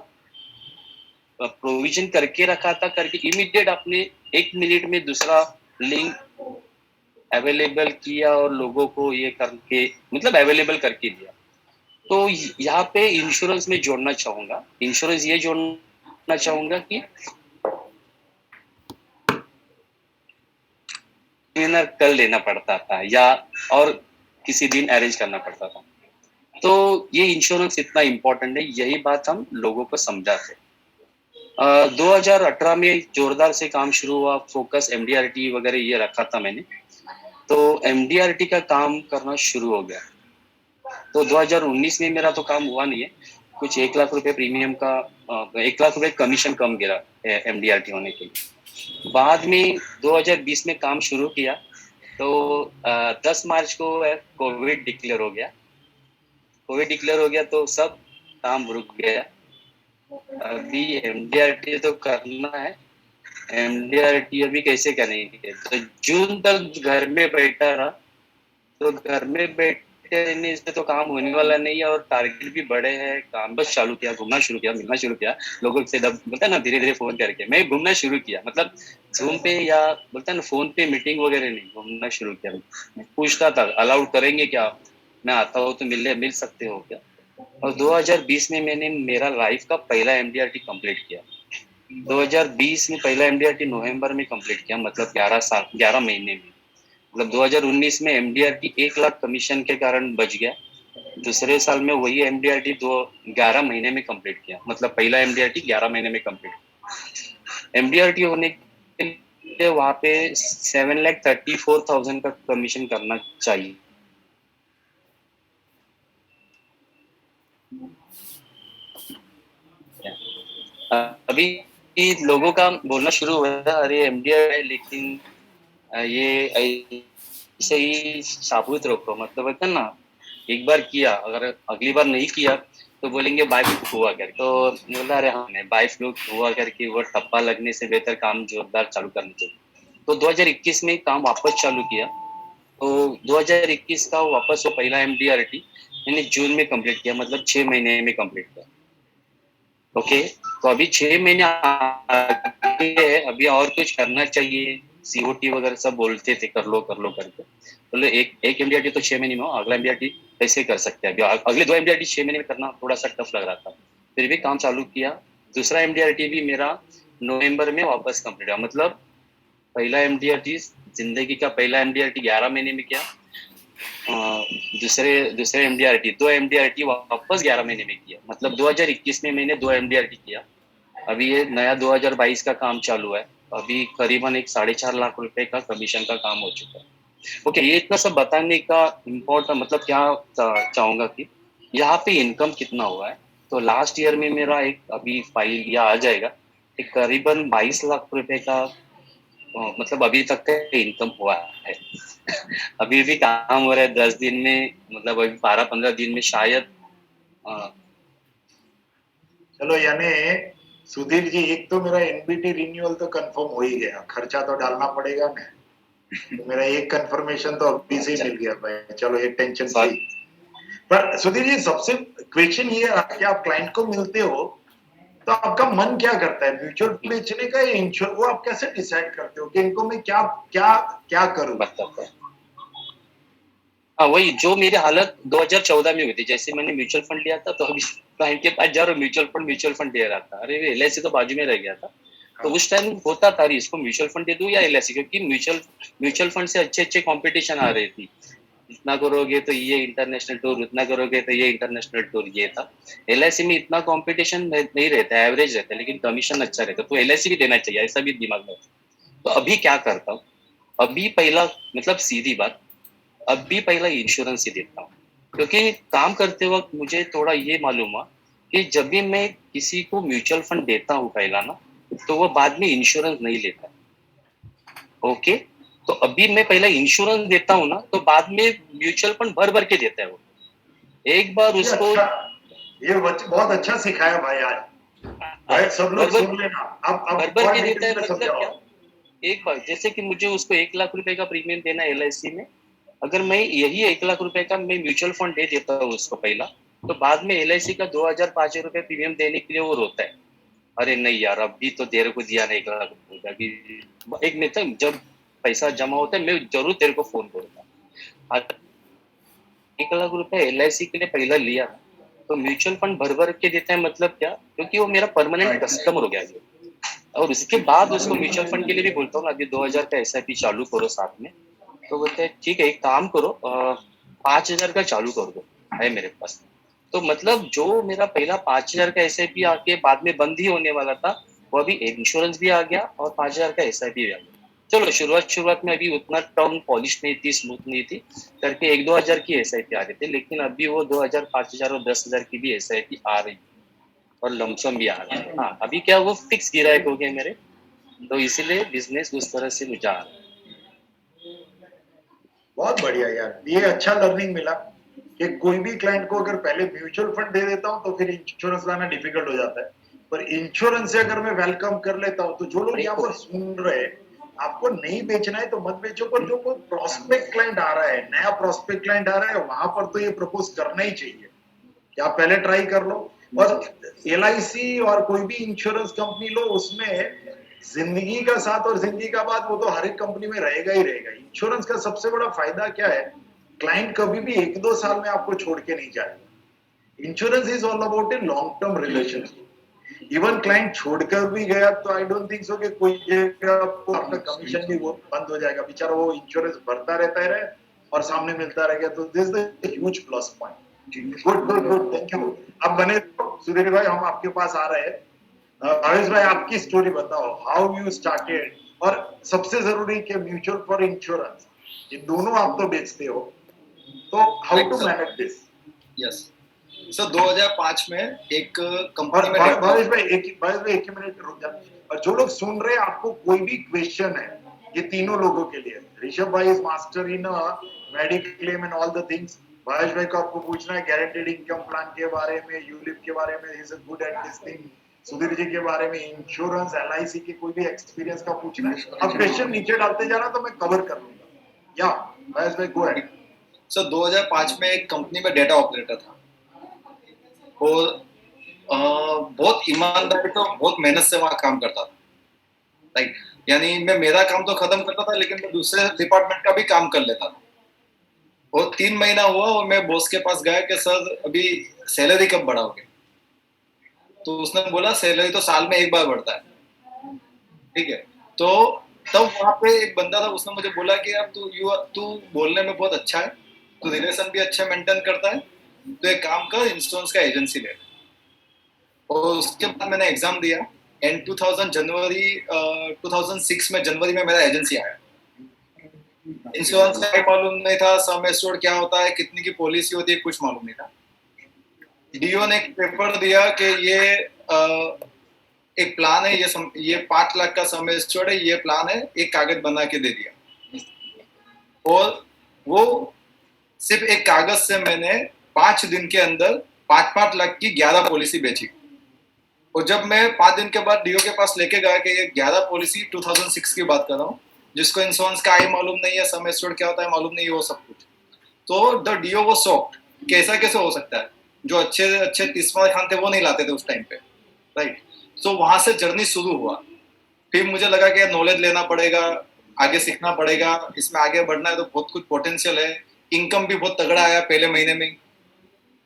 प्रोविजन करके रखा था, करके इमीडिएट आपने 1 मिनट में दूसरा लिंक अवेलेबल किया और लोगों को ये करके मतलब अवेलेबल करके दिया। तो यहाँ पे इंश्योरेंस में जोड़ना चाहूंगा, इंश्योरेंस ये जोड़ना चाहूंगा कि सेमिनार कल लेना पड़ता था या और किसी दिन अरेंज करना पड़ता था। तो ये इंश्योरेंस इतना इम्पोर्टेंट है, यही बात हम लोगों को समझाते। 2018 में जोरदार से काम शुरू हुआ, फोकस एमडीआरटी वगैरह ये रखा था मैंने। तो एमडीआरटी का काम करना शुरू हो गया। तो 2019 में मेरा तो काम हुआ नहीं है, कुछ 1 लाख रुपए प्रीमियम का 1 लाख रुपए कमीशन कम गिरा एमडीआरटी होने के लिए। बाद में 2020 में काम शुरू किया। तो 10 मार्च को कोविड डिक्लेयर हो गया। कोविड डिक्लेयर हो गया तो सब काम रुक गया। अभी एमडीआरटी तो करना है, एमडीआरटी अभी कैसे करेंगे। तो जून तक घर में बैठा रहा। तो घर में बैठे रहने से तो काम होने वाला नहीं है और टारगेट भी बड़े हैं। काम बस चालू किया, घूमना शुरू किया, मिलना शुरू किया लोगों से। बोलता है ना, धीरे धीरे फोन करके मैं घूमना शुरू किया। मतलब जूम पे या बोलता है ना फोन पे मीटिंग वगैरह नहीं, घूमना शुरू किया। मैं पूछता था अलाउड करेंगे क्या, मैं आता हूँ तो मिल सकते हो क्या। और 2020 में मैंने मेरा लाइफ का पहला एमडीआरटी कंप्लीट किया। 2020 में पहला एमडीआरटी नवंबर में कंप्लीट किया, मतलब 11 महीने में। मतलब 2019 में एमडीआरटी 1 लाख कमीशन के कारण बच गया। दूसरे साल में वही एमडीआरटी 11 महीने में कंप्लीट किया, मतलब पहला एमडीआरटी 11 महीने में कंप्लीट। एमडीआरटी होने के लिए वहां पे 7,34,000 का कमीशन करना चाहिए। अभी लोगों का बोलना शुरू हुआ है, अरे एमडीआर है लेकिन ये ऐसे ही साबुत रखो। मतलब है ना, एक बार किया, अगर अगली बार नहीं किया तो बोलेंगे बाय फ्लूक हुआ करके। तो बोला अरे हमने बाय फ्लूक हुआ करके वो ठप्पा लगने से बेहतर काम जोरदार चालू करना चाहिए। तो 2021 में काम वापस चालू किया। तो 2021 का वापस वो पहला एमडीआरटी मैंने जून में कंप्लीट किया, मतलब 6 महीने में कंप्लीट किया। ओके, तो अभी 6 महीने आगे है, अभी और कुछ करना चाहिए। सीओटी वगैरह सब बोलते थे कर लो करके। बोले एक एमडीआरटी तो 6 महीने में हो, अगला एमडीआरटी कैसे कर सकते हैं। अभी अगले 2 एमडीआरटी 6 महीने में करना थोड़ा सा टफ लग रहा था, फिर भी काम चालू किया। दूसरा एमडीआरटी भी मेरा नवंबर में वापस कंप्लीट हुआ। मतलब पहला एमडीआरटी, जिंदगी का पहला एमडीआरटी 11 महीने में किया। दूसरे एमडीआरटी 2 एमडीआरटी वापस 11 महीने में किया। मतलब 2021 में मैंने 2 एमडीआरटी किया। अभी ये नया 2022 का काम चालू है। अभी करीबन 4.5 लाख रुपए का कमीशन का काम हो चुका है। ओके, ये इतना सब बताने का इम्पोर्टेंट मतलब क्या चाहूंगा कि यहाँ पे इनकम कितना हुआ है। तो लास्ट ईयर में मेरा एक अभी फाइल या आ जाएगा, एक करीबन 22 लाख रुपए का मतलब अभी तक का इनकम हुआ है। अभी भी काम हो रहा है 10 दिन में, मतलब अभी 12-15 दिन में शायद। चलो यानी सुधीर जी, एक तो मेरा एनबीटी रिन्यूअल तो कंफर्म हो ही गया, खर्चा तो डालना पड़ेगा ना। तो मेरा एक कंफर्मेशन तो अभी से ही मिल गया भाई, चलो एक टेंशन फ्री। पर सुधीर जी, सबसे क्वेश्चन ये है कि आप क्लाइंट को मिलते हो तो आपका मन क्या करता है, म्यूचुअल बेचने का या इंश्योरेंस, वो आप कैसे डिसाइड करते हो कि इनको मैं क्या क्या क्या करूं। हाँ वही जो मेरी हालत 2014 में हुई थी, जैसे मैंने म्यूचुअल फंड लिया था तो अभी क्लाइंट के पास जा रहा हूँ, म्यूचुअल फंड दे रहा था, अरे एलआईसी तो बाजू में रह गया था। तो उस टाइम होता था इसको म्यूचुअल फंड दे दूं या एलआईसी, क्योंकि म्यूचुअल फंड से अच्छे अच्छे कंपटीशन आ रही थी, इतना करोगे तो ये इंटरनेशनल टूर, उतना करोगे तो ये इंटरनेशनल टूर, ये था। एलआईसी में इतना कंपटीशन नहीं रहता, एवरेज रहता है, लेकिन कमीशन अच्छा रहता, तो एलआईसी भी देना चाहिए, ऐसा भी दिमाग में। तो अभी क्या करता हूँ, अभी पहला मतलब सीधी बात, अभी पहला इंश्योरेंस ही देता हूँ, क्योंकि काम करते वक्त मुझे थोड़ा ये मालूम हुआ कि जब भी मैं किसी को म्यूचुअल फंड देता हूँ पहला ना, तो वो बाद में इंश्योरेंस नहीं लेता। ओके, तो अभी मैं पहला इंश्योरेंस देता हूँ ना, तो बाद में म्यूचुअल फंड भर भर के देता है वो। एक बार ये उसको अच्छा, ये बहुत अच्छा सिखाया भाई आज। भाई सब लोग भर सुन लेना। भर अब भर और के देता डिटेल है, में मतलब समझाओ। क्या, एक बार जैसे कि मुझे उसको 1 लाख रुपए का प्रीमियम देना है एलआईसी में, अगर मैं यही 1 लाख रुपए का मैं म्यूचुअल फंड दे देता हूँ उसको पहला, तो बाद में एलआईसी का 2,500 रुपए प्रीमियम देने के लिए वो रोता है, अरे नहीं यार अभी तो तेरे को दिया नहीं 1 लाख रुपए का, कि एक मिनट, जब पैसा जमा होता है मैं जरूर तेरे को फोन करूंगा। 1 लाख रुपए एलआईसी के लिए पहला लिया, तो म्यूचुअल फंड भर भर के देता है, मतलब क्या, क्योंकि वो मेरा परमानेंट कस्टमर हो गया है। और उसके बाद उसको म्यूचुअल फंड के लिए भी बोलता हूँ ना, अभी 2,000 का एसआईपी चालू करो साथ में, तो बोलते हैं ठीक है एक काम करो, 5,000 का चालू कर दो, है मेरे पास। तो मतलब जो मेरा पहला 5,000 का एसआईपी आके बाद में बंद ही होने वाला था, वो अभी इंश्योरेंस भी आ गया और 5,000 का एसआईपी भी आ गया। चलो शुरुआत में अभी उतना टर्म पॉलिश नहीं थी, स्मूथ नहीं थी, करके 1-2 हजार की एसआईपी आ रही थी, लेकिन अभी वो 2,000, 5,000 और 10,000 की भी एसआईपी आ रही है, और लमसम भी आ रहा है। हाँ अभी क्या वो फिक्स गिरायक हो गए मेरे, तो इसीलिए बिजनेस उस तरह से मुझे आ रहा है। बहुत बढ़िया यार, ये अच्छा लर्निंग मिला कि कोई भी क्लाइंट को अगर पहले म्यूचुअल फंड दे देता हूँ तो फिर इंश्योरेंस लाना डिफिकल्ट हो जाता है, पर इंश्योरेंस से अगर मैं वेलकम कर लेता हूँ, तो जो लोग यहाँ पर सुन रहे हैं, आपको नहीं बेचना है तो मत बेचो, पर जो कोई प्रोस्पेक्ट क्लाइंट आ रहा है, नया प्रोस्पेक्ट क्लाइंट आ रहा है, वहां पर तो ये प्रपोज करना ही चाहिए कि आप पहले ट्राई कर लो। और एलआईसी और कोई भी इंश्योरेंस कंपनी लो, उसमें जिंदगी का साथ और जिंदगी का बाद वो तो हर एक कंपनी में रहेगा ही रहेगा। इंश्योरेंस का सबसे बड़ा फायदा क्या है, क्लाइंट कभी भी 1-2 साल में आपको छोड़ के नहीं जाएगा। Insurance is all about a long term relationship. Even client छोड़कर भी गया तो आई डोंट थिंक सो कि कोई आपका कमीशन भी वो बंद हो जाएगा, बेचारा वो इंश्योरेंस भरता रहता है और सामने मिलता रहेगा, तो this is the huge plus point. Good good good, thank you. अब बने सुधीर भाई, हम आपके पास आ रहे हैं। भावेश भाई आपकी स्टोरी बताओ, हाउ यू स्टार्टेड, और सबसे जरूरी कि म्यूचुअल फॉर इंश्योरेंस, ये दोनों आप तो बेचते हो, तो how to manage this. Yes sir, 2005 में एक कंपनी और में भावेश भाई एक ही मिनट रुक जाए, और जो लोग सुन रहे हैं, आपको कोई भी क्वेश्चन है, ये तीनों लोगों के लिए, ऋषभ भाई is master in mediclaim and all the things, Bhavesh भाई को आपको पूछना है गारंटेड इनकम प्लान के बारे में, यूलिप के बारे में, he is good at this thing, Sudhir ji के बारे में इंश्योरेंस एलआईसी के कोई भी एक्सपीरियंस का पूछना है, अब क्वेश्चन नीचे डालते जाना तो मैं कवर कर लूंगा। या भावेश भाई गो अहेड। सर 2005 में एक कंपनी में डेटा ऑपरेटर था, और बहुत ईमानदारी तो बहुत मेहनत से वहाँ काम करता था, राइट। यानी मैं मेरा काम तो खत्म करता था, लेकिन मैं दूसरे डिपार्टमेंट का भी काम कर लेता था। और 3 महीना हुआ और मैं बॉस के पास गया कि सर अभी सैलरी कब बढ़ाओगे, तो उसने बोला सैलरी तो साल में एक बार बढ़ता है, ठीक है। तो तब वहाँ पे एक बंदा था, उसने मुझे बोला कि यार तू बोलने में बहुत अच्छा है, तू रिलेशन भी अच्छे मेंटेन करता है, तो एक काम कर, इंश्योरेंस का एजेंसी ले। और उसके बाद मैंने एग्जाम दिया, एंड 2006 में जनवरी में मेरा एजेंसी आया। इंश्योरेंस का मालूम नहीं था, सम एश्योर्ड क्या होता है, कितनी की पॉलिसी होती है, कुछ मालूम नहीं था। डीओ ने एक पेपर दिया कि ये एक प्लान है, ये 5 लाख का सम एश्योर्ड है, ये प्लान है, एक कागज बना के दे दिया। और वो सिर्फ एक कागज से मैंने 5 दिन के अंदर 5-5 लाख की 11 पॉलिसी बेची। और जब मैं 5 दिन के बाद डीओ के पास लेके गया कि ये 11 पॉलिसी 2006 की बात कर रहा हूँ, जिसको इंश्योरेंस का आई मालूम नहीं है, सम एश्योर्ड क्या होता है मालूम नहीं है, वो सब कुछ, तो द डीओ वो शॉक्ड कि ऐसा कैसे हो सकता है, जो अच्छे अच्छे तिस्मार खान थे वो नहीं लाते थे उस टाइम पे, राइट। तो वहां से जर्नी शुरू हुआ। फिर मुझे लगा कि नॉलेज लेना पड़ेगा, आगे सीखना पड़ेगा, इसमें आगे बढ़ना है, तो बहुत कुछ पोटेंशियल है, इनकम भी बहुत तगड़ा आया पहले महीने में,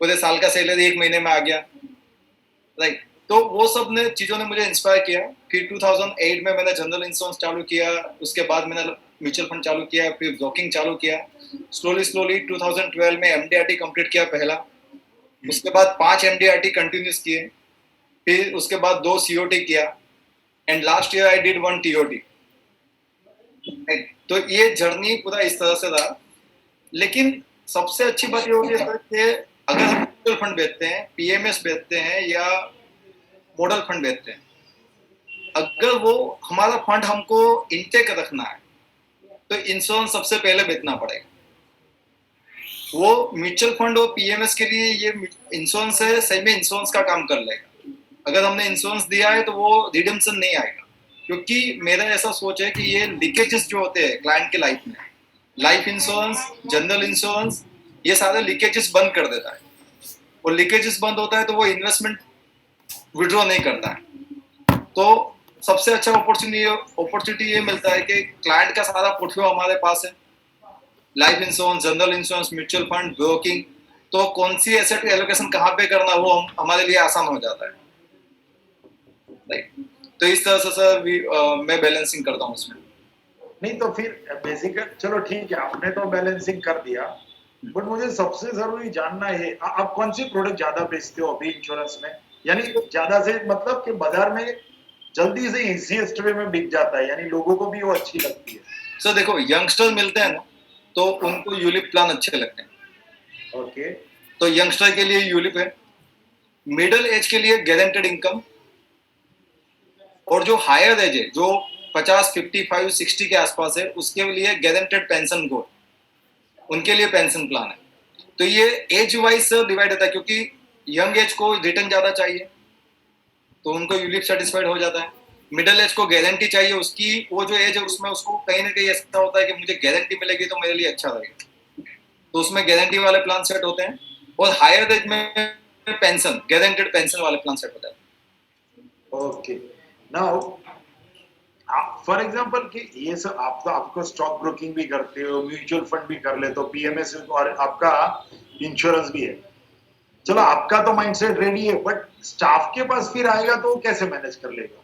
पूरे साल का सैलरी एक महीने में आ गया, राइट। तो वो सब ने चीजों ने मुझे इंस्पायर किया। फिर 2008 में मैंने जनरल इंश्योरेंस चालू किया, उसके बाद मैंने म्यूचुअल फंड चालू किया, फिर ब्रोकिंग चालू किया। स्लोली 2012 में एमडीआरटी कंप्लीट किया पहला, उसके बाद 5 एमडीआरटी कंटिन्यूस किए, फिर उसके बाद 2 सीओटी किया, and last year I did 1 TOT. तो ये जर्नी पूरा इस तरह से रहा। लेकिन सबसे अच्छी बात ये होती है सर कि अगर हम म्यूचुअल फंड बेचते हैं, पीएमएस बेचते हैं या मॉडल फंड बेचते हैं, अगर वो हमारा फंड हमको इंटेक रखना है तो इंश्योरेंस सबसे पहले बेचना पड़ेगा। वो म्यूचुअल फंड और पीएमएस के लिए ये इंश्योरेंस है, सही में इंश्योरेंस का काम कर लेगा। अगर हमने इंश्योरेंस दिया है तो वो रिडेम्पशन नहीं आएगा, क्योंकि मेरा ऐसा सोच है कि ये लीकेजेस जो होते हैं क्लाइंट के लाइफ में, लाइफ इंश्योरेंस, जनरल इंश्योरेंस, ये सारे लीकेजेस बंद कर देता है। और लीकेजेस बंद होता है तो वो इन्वेस्टमेंट विड्रॉ नहीं करता है। तो सबसे अच्छा अपॉर्चुनिटी ये मिलता है कि क्लाइंट का सारा पोर्टफोलियो हमारे पास है, life insurance, general insurance, mutual fund, broking, तो कौन सी एसेट एलोकेशन कहाँ पे करना वो हमारे लिए आसान हो जाता है, राइट। तो इस तरह से सर मैं बैलेंसिंग करता हूँ उसमें। नहीं तो फिर बेसिक चलो ठीक है, आपने तो बैलेंसिंग कर दिया, बट मुझे सबसे जरूरी जानना है आप कौन सी प्रोडक्ट ज्यादा बेचते हो अभी इंश्योरेंस में? यानी ज्यादा से मतलब कि बाजार में जल्दी से इजीएस्ट वे में बिक जाता है, यानी लोगों को भी वो अच्छी लगती है। सर देखो, यंगस्टर मिलते हैं ना तो उनको यूलिप प्लान अच्छे लगते हैं। ओके, तो यंगस्टर के लिए यूलिप है, मिडिल एज के लिए गारंटेड इनकम, और जो हायर एज है, जो 50, 55, 60 के आसपास है, उसके लिए गारंटेड पेंशन गोल, उनके लिए पेंशन प्लान है। तो ये एज वाइज डिवाइड होता है, क्योंकि यंग एज को रिटर्न ज्यादा चाहिए तो उनको यूलिप सेटिस्फाइड हो जाता है। मिडिल एज को गारंटी चाहिए, उसकी वो जो एज है उसमें उसको कहीं ना कहीं ऐसा होता है कि मुझे गारंटी मिलेगी तो मेरे लिए अच्छा रहेगा, तो उसमें गारंटी वाले प्लान सेट होते हैं। और हायर एज में पेंशन, गारंटेड पेंशन वाले प्लान सेट होते हैं। ओके। नाउ फॉर एग्जांपल कि ये सब आप तो आपको स्टॉक ब्रोकिंग भी करते हो, म्यूचुअल फंड भी कर लेते हो, पीएमएस और आपका इंश्योरेंस भी है। चलो आपका तो माइंडसेट रेडी है, बट स्टाफ के पास फिर आएगा तो वो कैसे मैनेज कर लेगा?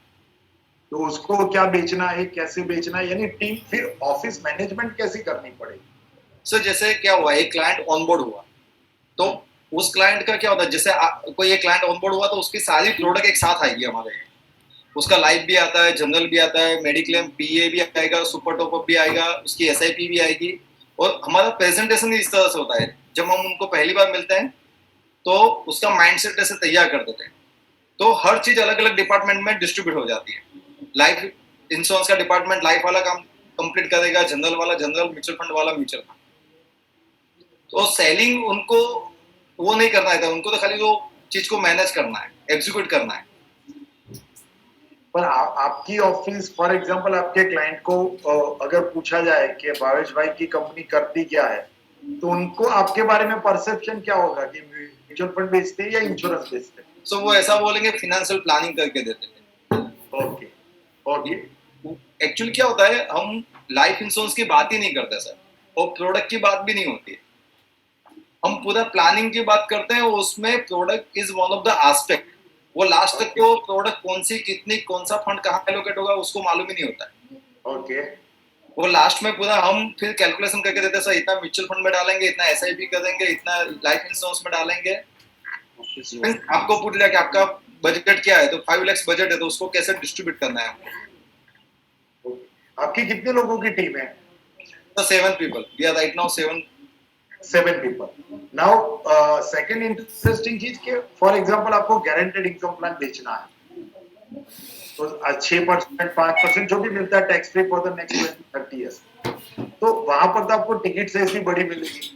तो उसको क्या बेचना है, कैसे बेचना है, यानी टीम फिर ऑफिस मैनेजमेंट कैसे करनी पड़ेगी? सर जैसे क्या हुआ, एक क्लाइंट ऑनबोर्ड हुआ तो उस क्लाइंट का क्या होता है, जैसे कोई एक क्लाइंट ऑनबोर्ड हुआ तो उसकी सारी प्रोडक्ट एक साथ आएगी हमारे यहाँ। उसका लाइफ भी आता है, जनरल भी आता है, मेडिक्लेम, पीए भी आएगा, सुपर टॉपअप भी आएगा, उसकी एसआईपी भी आएगी। और हमारा प्रेजेंटेशन इस तरह से होता है, जब हम उनको पहली बार मिलते हैं तो उसका माइंडसेट ऐसे तैयार कर देते हैं। तो हर चीज अलग अलग डिपार्टमेंट में डिस्ट्रीब्यूट हो जाती है। लाइफ इंश्योरेंस का डिपार्टमेंट लाइफ वाला काम कंप्लीट करेगा, जनरल वाला जनरल, म्यूचुअल फंड वाला म्यूचुअल फंड। तो सेलिंग उनको वो नहीं करना है, उनको तो खाली वो चीज को मैनेज करना है, एग्जीक्यूट करना है। पर आपकी ऑफिस फॉर एग्जांपल आपके क्लाइंट को अगर पूछा जाए कि भावेश भाई की कंपनी करती क्या है, तो उनको आपके बारे में परसेप्शन क्या होगा कि म्यूचुअल फंड बेचते हैं या इंश्योरेंस बेचते हैं? सो वो ऐसा बोलेंगे फिनेंशियल प्लानिंग करके देते हैं। Okay okay. एक्चुअली क्या होता है, हम लाइफ इंश्योरेंस की बात ही नहीं करते सर, और प्रोडक्ट की बात भी नहीं होती है। हम पूरा प्लानिंग की बात करते हैं, उसमें product is one of the aspect. वो लास्ट तक तो प्रोडक्ट कौन सी, कितनी, कौन सा फंड कहाँ एलोकेट होगा उसको मालूम ही नहीं होता है। ओके। वो लास्ट में पूरा हम फिर कैलकुलेशन करके देते हैं, सर इतना म्यूचुअल फंड में डालेंगे, इतना एसआईपी करेंगे, इतना लाइफ इंश्योरेंस में डालेंगे। आपको पूछ लिया कि आपका बजट क्या है, तो 5 लाख बजट है, तो उसको कैसे डिस्ट्रीब्यूट करना है आपको। आपकी कितने लोगों की टीम है? तो 7 people, we are right now 7 people। Now second interesting चीज के फॉर एग्जांपल आपको गारंटेड इनकम प्लान बेचना है, तो 6%, 5% जो भी मिलता है tax free for the next 20-30 years, तो वहां पर तो आपको टिकट से ऐसी बड़ी मिलेगी,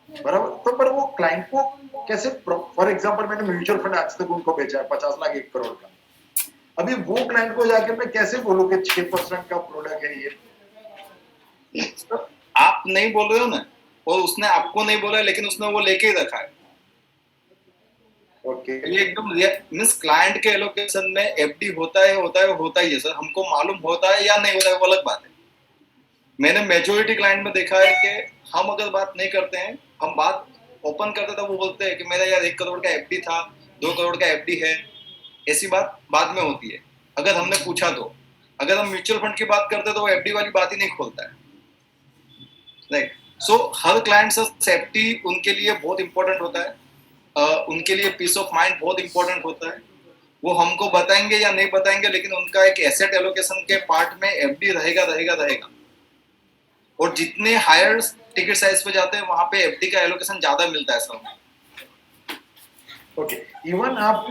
बराबर। तो पर वो क्लाइंट को कैसे, फॉर एग्जांपल मैंने म्यूचुअल फंड आज तक उनको बेचा है 50 लाख 1 करोड़ का, अभी वो क्लाइंट को जाके मैं कैसे बोलूं कि 6% का प्रोडक्ट है ये? आप नहीं बोल रहे हो ना, और उसने आपको नहीं बोला, लेकिन उसने वो लेके ही रखा है। ओके। ये एकदम मींस क्लाइंट के एलोकेशन में एफडी होता ही है सर। हमको मालूम होता है या नहीं होता है वो अलग बात है, मैंने मेजोरिटी क्लाइंट में देखा है कि हम अगर बात नहीं करते हैं, हम बात ओपन करते तो वो बोलते हैं कि मेरा यार 1 करोड़ का एफडी था, 2 करोड़ का एफडी है, ऐसी बात बाद में होती है अगर हमने पूछा तो। अगर हम म्यूचुअल फंड की बात करते तो वो एफडी वाली बात ही नहीं खोलता है, राइट। सो हर क्लाइंट से सेफ्टी उनके लिए बहुत इंपॉर्टेंट होता है, उनके लिए पीस ऑफ माइंड बहुत इंपॉर्टेंट होता है। वो हमको बताएंगे या नहीं बताएंगे, लेकिन उनका एक एसेट एलोकेशन के पार्ट में एफडी रहेगा रहेगा रहेगा। और जितने हायर टिकट साइज पे जाते हैं वहां पे एफडी का एलोकेशन ज्यादा मिलता है सर। ओके, इवन आप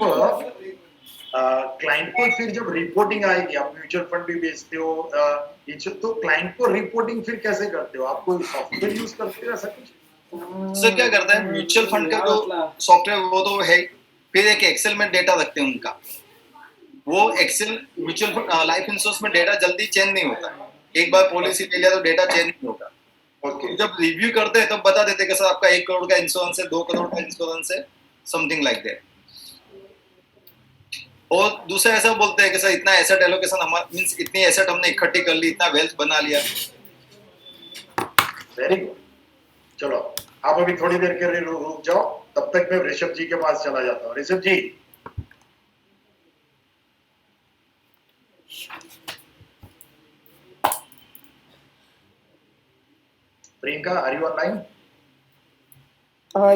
क्लाइंट को फिर जब रिपोर्टिंग आएगी, आप म्यूचुअल फंड भी बेचते हो, तो क्लाइंट को रिपोर्टिंग फिर कैसे करते हो? आप कोई सॉफ्टवेयर यूज करते हो ऐसा कुछ? सर क्या करते हैं, म्यूचुअल फंड का जो सॉफ्टवेयर वो तो है, फिर एक एक्सेल में डेटा रखते हैं उनका। वो Excel mutual fund life insurance में डेटा जल्दी चेंज नहीं होता है, एक बार पॉलिसी ले लिया तो डेटा चेंज नहीं होगा। ओके, जब रिव्यू करते हैं तब बता देते हैं कि सर आपका 1 करोड़ का इंश्योरेंस है, 2 करोड़ का इंश्योरेंस है, समथिंग लाइक दैट। और दूसरा ऐसा बोलते हैं कि सर इतना एसेट एलोकेशन हमारा मींस इतनी एसेट हमने इकट्ठी कर ली, इतना वेल्थ बना लिया। Very good. चलो आप अभी थोड़ी देर के लिए रुक जाओ, तब तक मैं ऋषभ जी के पास चला जाता हूँ। Rishabh ji, Priyanka, are you online?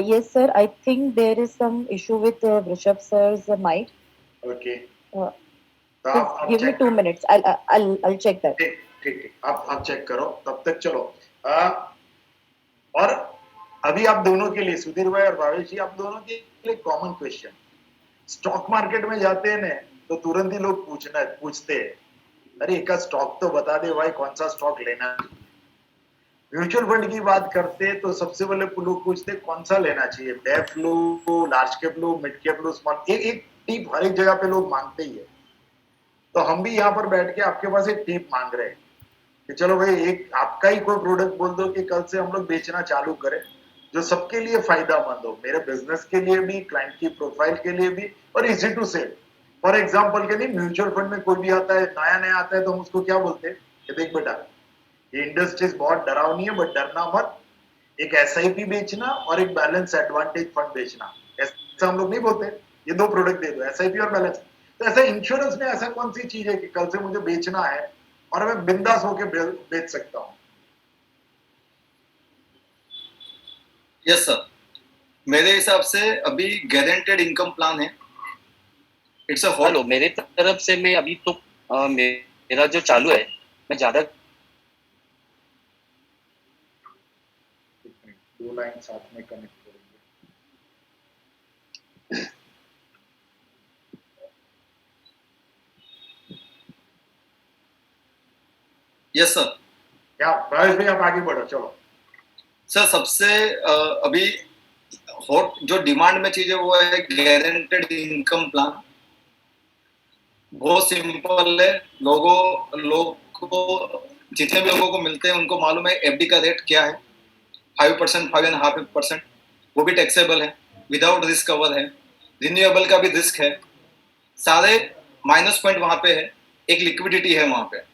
Yes, sir. I think there is some issue with Rishabh sir's mic. Okay, Uh, तो Just आप give me check 2 करो। minutes. I'll check that. ठीक ठीक ठीक, आप चेक करो तब तक। चलो और अभी आप दोनों के लिए, सुधीर भाई और भावेश जी, आप दोनों के लिए कॉमन क्वेश्चन। स्टॉक मार्केट में जाते हैं ना तो तुरंत ही लोग पूछते हैं, अरे एक स्टॉक तो बता दे भाई, कौन सा स्टॉक लेना है। म्यूचुअल फंड की बात करते हैं तो सबसे पहले लोग पूछते हैं कौन सा लेना चाहिए, डेफ लो, लार्ज कैप लो, मिड कैप लो, स्मॉल। एक टिप हर एक जगह पे लोग मांगते ही है। तो हम भी यहाँ पर बैठ के आपके पास एक टिप मांग रहे हैं कि चलो भाई, एक आपका ही कोई प्रोडक्ट बोल दो कि कल से हम लोग बेचना चालू करें, जो सबके लिए फायदेमंद हो, मेरे बिजनेस के लिए भी, क्लाइंट की प्रोफाइल के लिए भी, और easy to sell. For example के लिए म्यूचुअल फंड में कोई भी आता है, नया नया आता है, तो हम उसको क्या बोलते हैं कि देख बेटा, ये इंडस्ट्रीज बहुत डरावनी है, बट डरना मत, एक एसआईपी बेचना और एक बैलेंस एडवांटेज फंड बेचना। ऐसा हम लोग नहीं बोलते, ये 2 प्रोडक्ट दे दो, एसआईपी और बैलेंस। तो ऐसा इंश्योरेंस में ऐसा कौन सी चीज है कि कल से मुझे बेचना है और मैं बिंदास होकर बेच सकता हूँ? यस सर, मेरे हिसाब से अभी गारंटेड इनकम प्लान है, इट्स अ हेलो, मेरे तरफ से मैं अभी तो मेरा जो चालू है, मैं ज्यादा 2 लाइन साथ में कनेक्ट करेंगे। Yes sir. क्या भावेश भाई, आप आगे बढ़ो। चलो सर, सबसे अभी हॉट जो डिमांड में चीज है वो है गारंटेड इनकम प्लान। बहुत सिंपल है, लोग को जितने भी लोगों को मिलते हैं उनको मालूम है एफडी का रेट क्या है, 5%, 5.5%, वो भी टैक्सेबल है, विदाउट रिस्क कवर है, रिन्यूएबल का भी रिस्क है, सारे माइनस पॉइंट वहां पे है, एक लिक्विडिटी है वहां पे।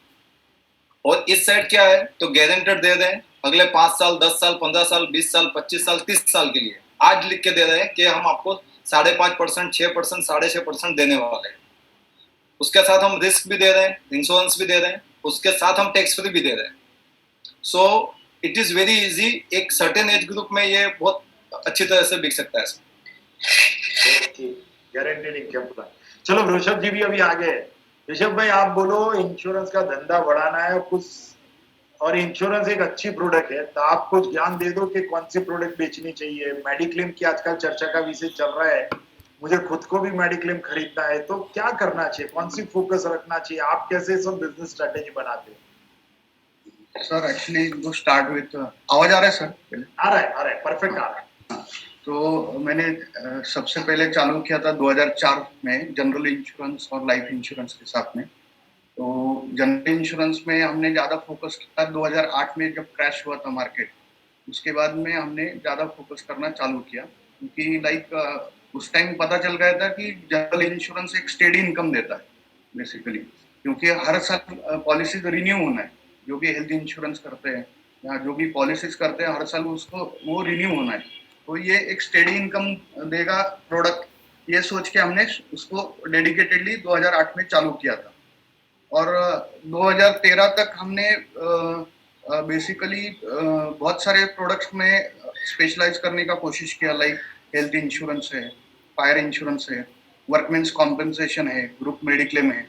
और इस साइड क्या है, तो गारंटेड दे रहे हैं अगले 5 साल, 10 साल, 15 साल, 20 साल, 25 साल, 30 साल के लिए। आज लिख के दे रहे हैं कि हम आपको 5.5%, 6%, 6.5% देने वाले हैं। उसके साथ हम रिस्क भी दे रहे हैं, इंश्योरेंस भी दे रहे हैं, उसके साथ हम टैक्स फ्री भी दे रहे हैं। So it is very easy, एक सर्टेन एज ग्रुप में ये बहुत अच्छी तरह से बिक सकता है। Guaranteed income plan. चलो ऋषभ जी भी अभी आगे है। ऋषभ भाई, आप बोलो, इंश्योरेंस का धंधा बढ़ाना है कुछ, और इंश्योरेंस एक अच्छी प्रोडक्ट है, तो आप कुछ ज्ञान दे दो कि कौन सी प्रोडक्ट बेचनी चाहिए। मेडिक्लेम की आजकल चर्चा का विषय चल रहा है, मुझे खुद को भी मेडिक्लेम खरीदना है, तो क्या करना चाहिए, कौन सी फोकस रखना चाहिए, आप कैसे सब बिजनेस स्ट्रेटेजी बनाते हो? सर एक्चुअली वो स्टार्ट विथ, आवाज आ रहा है सर? आ रहा है, परफेक्ट आ रहा है। तो मैंने सबसे पहले चालू किया था 2004 में जनरल इंश्योरेंस और लाइफ इंश्योरेंस के साथ में। तो जनरल इंश्योरेंस में हमने ज़्यादा फोकस किया 2008 में, जब क्रैश हुआ था मार्केट, उसके बाद में हमने ज़्यादा फोकस करना चालू किया, क्योंकि उस टाइम पता चल गया था कि जनरल इंश्योरेंस एक स्टेडी इनकम देता है बेसिकली, क्योंकि हर साल पॉलिसी रिन्यू होना है, जो भी हेल्थ इंश्योरेंस करते हैं या जो भी पॉलिसीज करते हैं हर साल उसको वो रिन्यू होना है। तो ये एक स्टेडी इनकम देगा प्रोडक्ट, ये सोच के हमने उसको डेडिकेटेडली 2008 में चालू किया था। और 2013 तक हमने बेसिकली बहुत सारे प्रोडक्ट्स में स्पेशलाइज करने का कोशिश किया, लाइक हेल्थ इंश्योरेंस है, फायर इंश्योरेंस है, वर्कमेंस कॉम्पेंसेशन है, ग्रुप मेडिक्लेम है।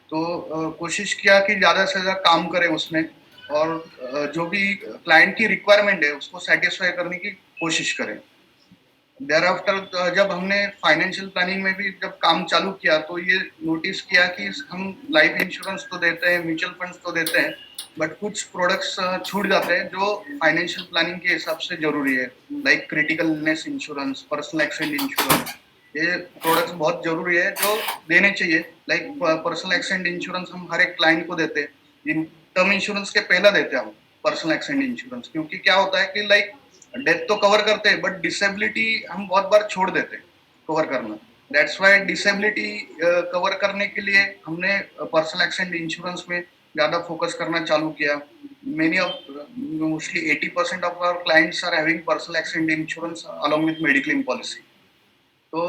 तो कोशिश किया कि ज़्यादा से ज़्यादा काम करें उसमें और जो भी क्लाइंट की रिक्वायरमेंट है उसको सेटिस्फाई करने की कोशिश करें। देयर आफ्टर जब हमने फाइनेंशियल प्लानिंग में भी जब काम चालू किया तो ये नोटिस किया कि हम लाइफ इंश्योरेंस तो देते हैं, म्यूचुअल फंड्स तो देते हैं, बट कुछ प्रोडक्ट्स छूट जाते हैं जो फाइनेंशियल प्लानिंग के हिसाब से जरूरी है, like critical illness insurance, personal accident insurance. ये प्रोडक्ट्स बहुत जरूरी है जो देने चाहिए। लाइक पर्सनल एक्सीडेंट इंश्योरेंस हम हर एक क्लाइंट को देते हैं, टर्म इंश्योरेंस के पहला देते हैं हम पर्सनल एक्सीडेंट इंश्योरेंस, क्योंकि क्या होता है कि लाइक डेथ तो कवर करते हैं बट डिसेबिलिटी हम बहुत बार छोड़ देते हैं कवर करना। दैट्स वाई डिसेबिलिटी कवर करने के लिए हमने पर्सनल एक्सीडेंट इंश्योरेंस में ज़्यादा फोकस करना चालू किया। Many of mostly 80% of our clients are having personal accident insurance along with mediclaim policy. तो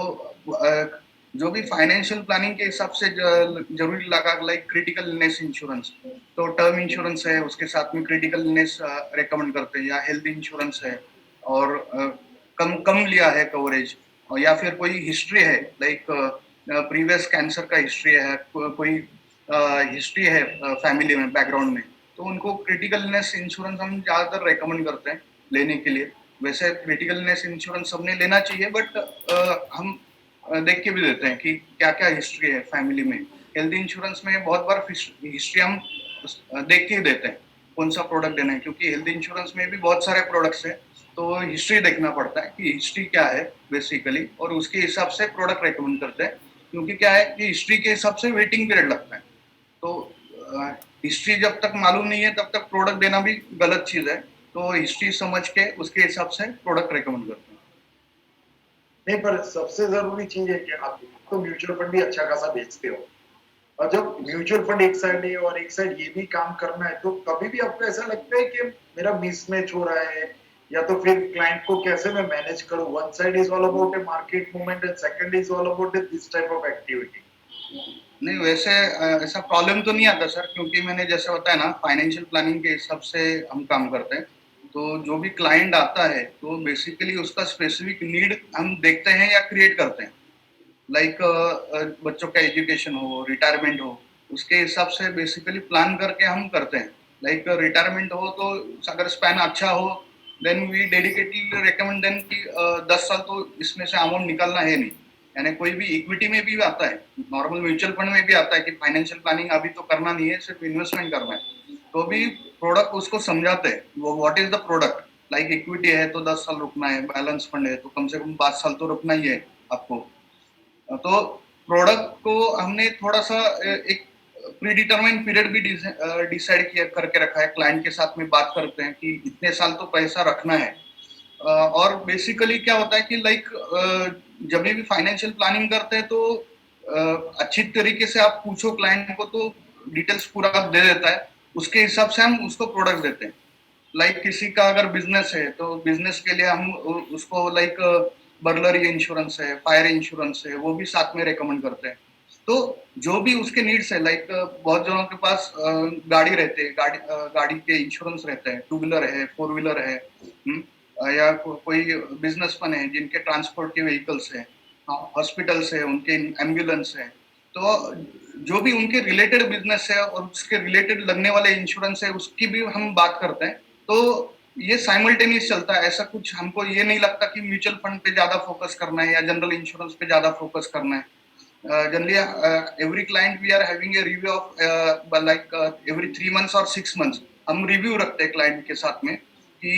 जो भी फाइनेंशियल प्लानिंग के हिसाब से जरूरी लगा, लाइक क्रिटिकल इलनेस इंश्योरेंस, तो टर्म इंश्योरेंस है उसके साथ में क्रिटिकल इलनेस रेकमेंड करते हैं, या हेल्थ इंश्योरेंस है और कम कम लिया है कवरेज, या फिर कोई हिस्ट्री है लाइक प्रीवियस कैंसर का हिस्ट्री है, कोई हिस्ट्री है फैमिली में बैकग्राउंड में, तो उनको क्रिटिकल इलनेस इंश्योरेंस हम ज़्यादातर रेकमेंड करते हैं लेने के लिए। वैसे क्रिटिकल इलनेस इंश्योरेंस सबने लेना चाहिए बट हम देख के भी देते हैं कि क्या क्या हिस्ट्री है फैमिली में। हेल्थ इंश्योरेंस में बहुत बार हिस्ट्री हम देख के ही देते हैं कौन सा प्रोडक्ट देना है, क्योंकि हेल्थ इंश्योरेंस में भी बहुत सारे प्रोडक्ट्स हैं तो हिस्ट्री देखना पड़ता है कि हिस्ट्री क्या है बेसिकली, और उसके हिसाब से प्रोडक्ट रेकमेंड करते हैं। क्योंकि क्या है कि हिस्ट्री के हिसाब से वेटिंग पीरियड लगता है, तो हिस्ट्री जब तक मालूम नहीं है तब तक प्रोडक्ट देना भी गलत चीज़ है। तो हिस्ट्री समझ के उसके हिसाब से प्रोडक्ट रेकमेंड करते हैं। नहीं, पर सबसे जरूरी चीज है कि आप तो म्यूचुअल फंड भी अच्छा खासा बेचते हो, और जब म्यूचुअल फंड एक साइड है और एक साइड ये भी काम करना है, तो कभी भी आपको ऐसा लगता है कि मेरा मिसमैच हो रहा है, या तो फिर क्लाइंट को कैसे मैं मैनेज करूं? One side is all about A market movement and second is all about this type of activity. नहीं, वैसे ऐसा प्रॉब्लम तो नहीं आता सर, क्योंकि मैंने जैसे बताया ना फाइनेंशियल प्लानिंग के हिसाब से हम काम करते हैं। तो जो भी क्लाइंट आता है तो बेसिकली उसका स्पेसिफिक नीड हम देखते हैं या क्रिएट करते हैं। लाइक बच्चों का एजुकेशन हो, रिटायरमेंट हो, उसके हिसाब से बेसिकली प्लान करके हम करते हैं। लाइक रिटायरमेंट हो तो अगर स्पैन अच्छा हो then we dedicatedly recommend then कि 10 साल तो इसमें से अमाउंट निकालना है नहीं। यानी कोई भी इक्विटी में भी आता है, नॉर्मल म्यूचुअल फंड में भी आता है कि फाइनेंशियल प्लानिंग अभी तो करना नहीं है, सिर्फ इन्वेस्टमेंट करना है। तो भी प्रोडक्ट उसको समझाते हैं वो what is the product. Like equity है तो 10 साल रुकना है, बैलेंस फंड है तो कम से कम 5 साल तो रुकना ही है आपको। तो प्रोडक्ट को हमने थोड़ा सा एक प्री डिटरमाइंड पीरियड भी डिसाइड किया करके रखा है। क्लाइंट के साथ में बात करते हैं कि इतने साल तो पैसा रखना है। और बेसिकली क्या होता है कि लाइक जब भी फाइनेंशियल प्लानिंग करते हैं तो अच्छी तरीके से आप पूछो क्लाइंट को तो डिटेल्स पूरा दे देता है, उसके हिसाब से हम उसको प्रोडक्ट देते हैं। लाइक किसी का अगर बिजनेस है तो बिजनेस के लिए हम उसको लाइक बर्गलरी इंश्योरेंस है, फायर इंश्योरेंस है, वो भी साथ में रेकमेंड करते हैं। तो जो भी उसके नीड्स है, लाइक बहुत जनों के पास गाड़ी रहते हैं, गाड़ी के इंश्योरेंस रहते हैं, 2 व्हीलर है, 4 व्हीलर है, या कोई बिजनेसमैन है जिनके ट्रांसपोर्ट के व्हीकल्स है, हॉस्पिटल्स है, उनके एम्बुलेंस है। तो जो भी उनके रिलेटेड बिजनेस है और उसके रिलेटेड लगने वाले इंश्योरेंस है उसकी भी हम बात करते हैं। तो ये साइमल्टेनियस चलता है, ऐसा कुछ हमको ये नहीं लगता कि म्यूचुअल फंड पे ज्यादा फोकस करना है या जनरल इंश्योरेंस पे ज्यादा फोकस करना है। Generally every client we are having a review of like every 3 months और 6 months हम रिव्यू रखते हैं क्लाइंट के साथ में कि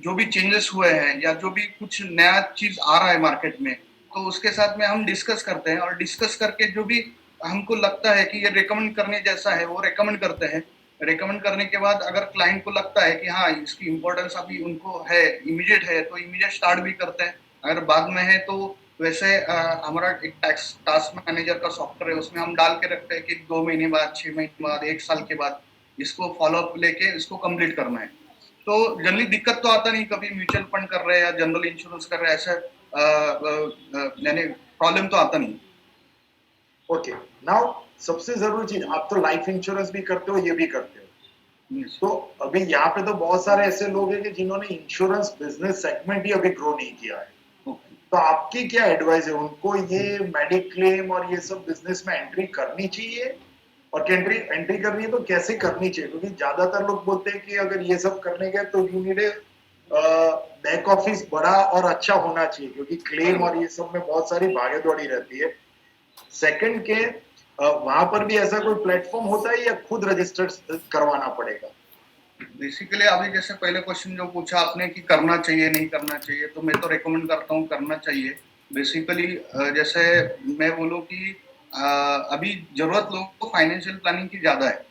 जो भी चेंजेस हुए हैं या जो भी कुछ नया चीज आ रहा है मार्केट में, तो उसके साथ में हम डिस्कस करते हैं और डिस्कस करके जो भी हमको लगता है कि ये रेकमेंड करने जैसा है वो रेकमेंड करते हैं। रेकमेंड करने के बाद अगर क्लाइंट को लगता है कि हाँ इसकी इम्पोर्टेंस अभी उनको है, इमीडिएट है, तो इमीडिएट स्टार्ट भी करते हैं। अगर बाद में है तो वैसे हमारा एक टास्क मैनेजर का सॉफ्टवेयर है, उसमें हम डाल के रखते हैं कि 2 महीने बाद, 6 महीने बाद, 1 साल के बाद इसको फॉलो अप लेके इसको कंप्लीट करना है। तो जनरली दिक्कत तो आता नहीं, कभी म्यूचुअल फंड कर रहे हैं या जनरल इंश्योरेंस कर रहे हैं, ऐसा यानी प्रॉब्लम तो आता नहीं। ओके, नाउ सबसे जरूरी चीज, आप तो लाइफ इंश्योरेंस भी करते हो, ये भी करते हो, तो अभी यहाँ पे तो बहुत सारे ऐसे लोग हैं कि जिन्होंने इंश्योरेंस बिजनेस सेगमेंट ही अभी ग्रो नहीं किया है, तो आपकी क्या एडवाइस है उनको, ये मेडिक्लेम और ये सब बिजनेस में एंट्री करनी चाहिए, और एंट्री करनी है तो कैसे करनी चाहिए? क्योंकि ज्यादातर लोग बोलते हैं कि अगर ये सब करने गए तो यू नीड बैक ऑफिस बड़ा और अच्छा होना चाहिए, क्योंकि क्लेम और ये सब में बहुत सारी भागेदौड़ी रहती है। सेकंड के वहां पर भी ऐसा कोई प्लेटफॉर्म होता है या खुद रजिस्टर करवाना पड़ेगा? बेसिकली अभी जैसे पहले क्वेश्चन जो पूछा आपने कि करना चाहिए नहीं करना चाहिए, तो मैं तो रेकमेंड करता हूँ करना चाहिए। बेसिकली जैसे मैं बोलूँ कि अभी जरूरत लोगों को फाइनेंशियल प्लानिंग की ज्यादा है,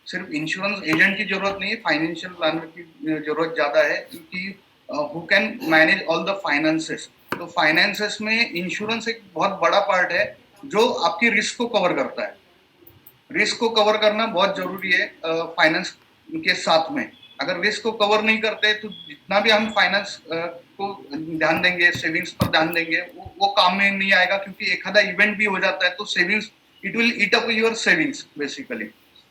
सिर्फ इंश्योरेंस एजेंट की जरूरत नहीं है, फाइनेंशियल प्लानर की जरूरत ज्यादा है, क्योंकि who can manage all the finances. तो फाइनेंसेस में इंश्योरेंस एक बहुत बड़ा पार्ट है जो आपकी रिस्क को कवर करता है। रिस्क को कवर करना बहुत जरूरी है फाइनेंस के साथ में। अगर रिस्क को कवर नहीं करते तो जितना भी हम फाइनेंस को ध्यान देंगे, सेविंग्स पर ध्यान देंगे, वो काम में नहीं आएगा, क्योंकि एक आधा इवेंट भी हो जाता है तो savings, it will eat up your savings basically.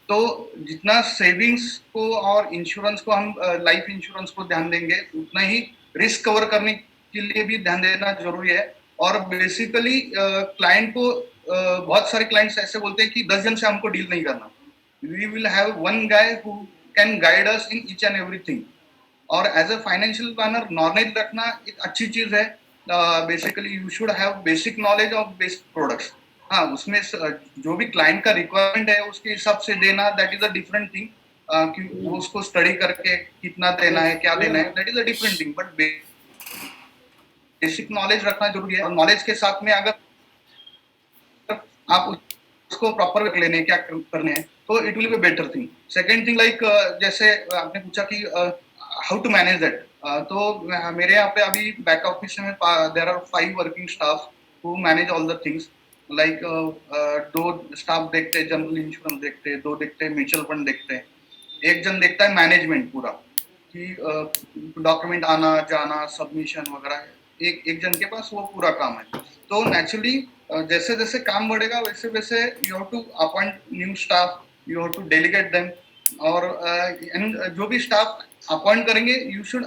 तो जितना सेविंग्स को और इंश्योरेंस को हम लाइफ इंश्योरेंस को ध्यान देंगे, उतना ही रिस्क कवर करने के लिए भी ध्यान देना जरूरी है। और बेसिकली क्लाइंट को बहुत सारे क्लाइंट्स ऐसे बोलते हैं कि 10 जन से हमको डील नहीं करना, we will have one guy who can guide us in each and everything. और as a financial planner knowledge रखना एक अच्छी चीज है। Basically you should have basic knowledge of basic products. हाँ, उसमें जो भी क्लाइंट का रिक्वायरमेंट है उसके हिसाब से देना, that is a different thing. कि वो उसको स्टडी करके कितना देना है, क्या देना है, that is a different thing. But basic knowledge रखना जरूरी है, और नॉलेज के साथ में अगर आप उसको प्रॉपर वे लेने क्या करने हैं तो it will be better thing. Second thing like जैसे आपने पूछा कि हाउ टू मैनेज दैट, तो मेरे यहाँ पे अभी बैक ऑफिस में there are 5 working staff who manage all the things. Like 2 staff देखते हैं जनरल इंश्योरेंस देखते हैं, 2 देखते हैं म्यूचुअल फंड देखते हैं, 1 जन देखता है मैनेजमेंट पूरा, कि डॉक्यूमेंट आना जाना सबमिशन वगैरह, एक जन के पास वो पूरा काम है। तो नेचुरली जैसे जैसे काम बढ़ेगा वैसे वैसे you have to appoint new staff, you have to delegate them. और जो भी स्टाफ अपॉइंट करेंगे you should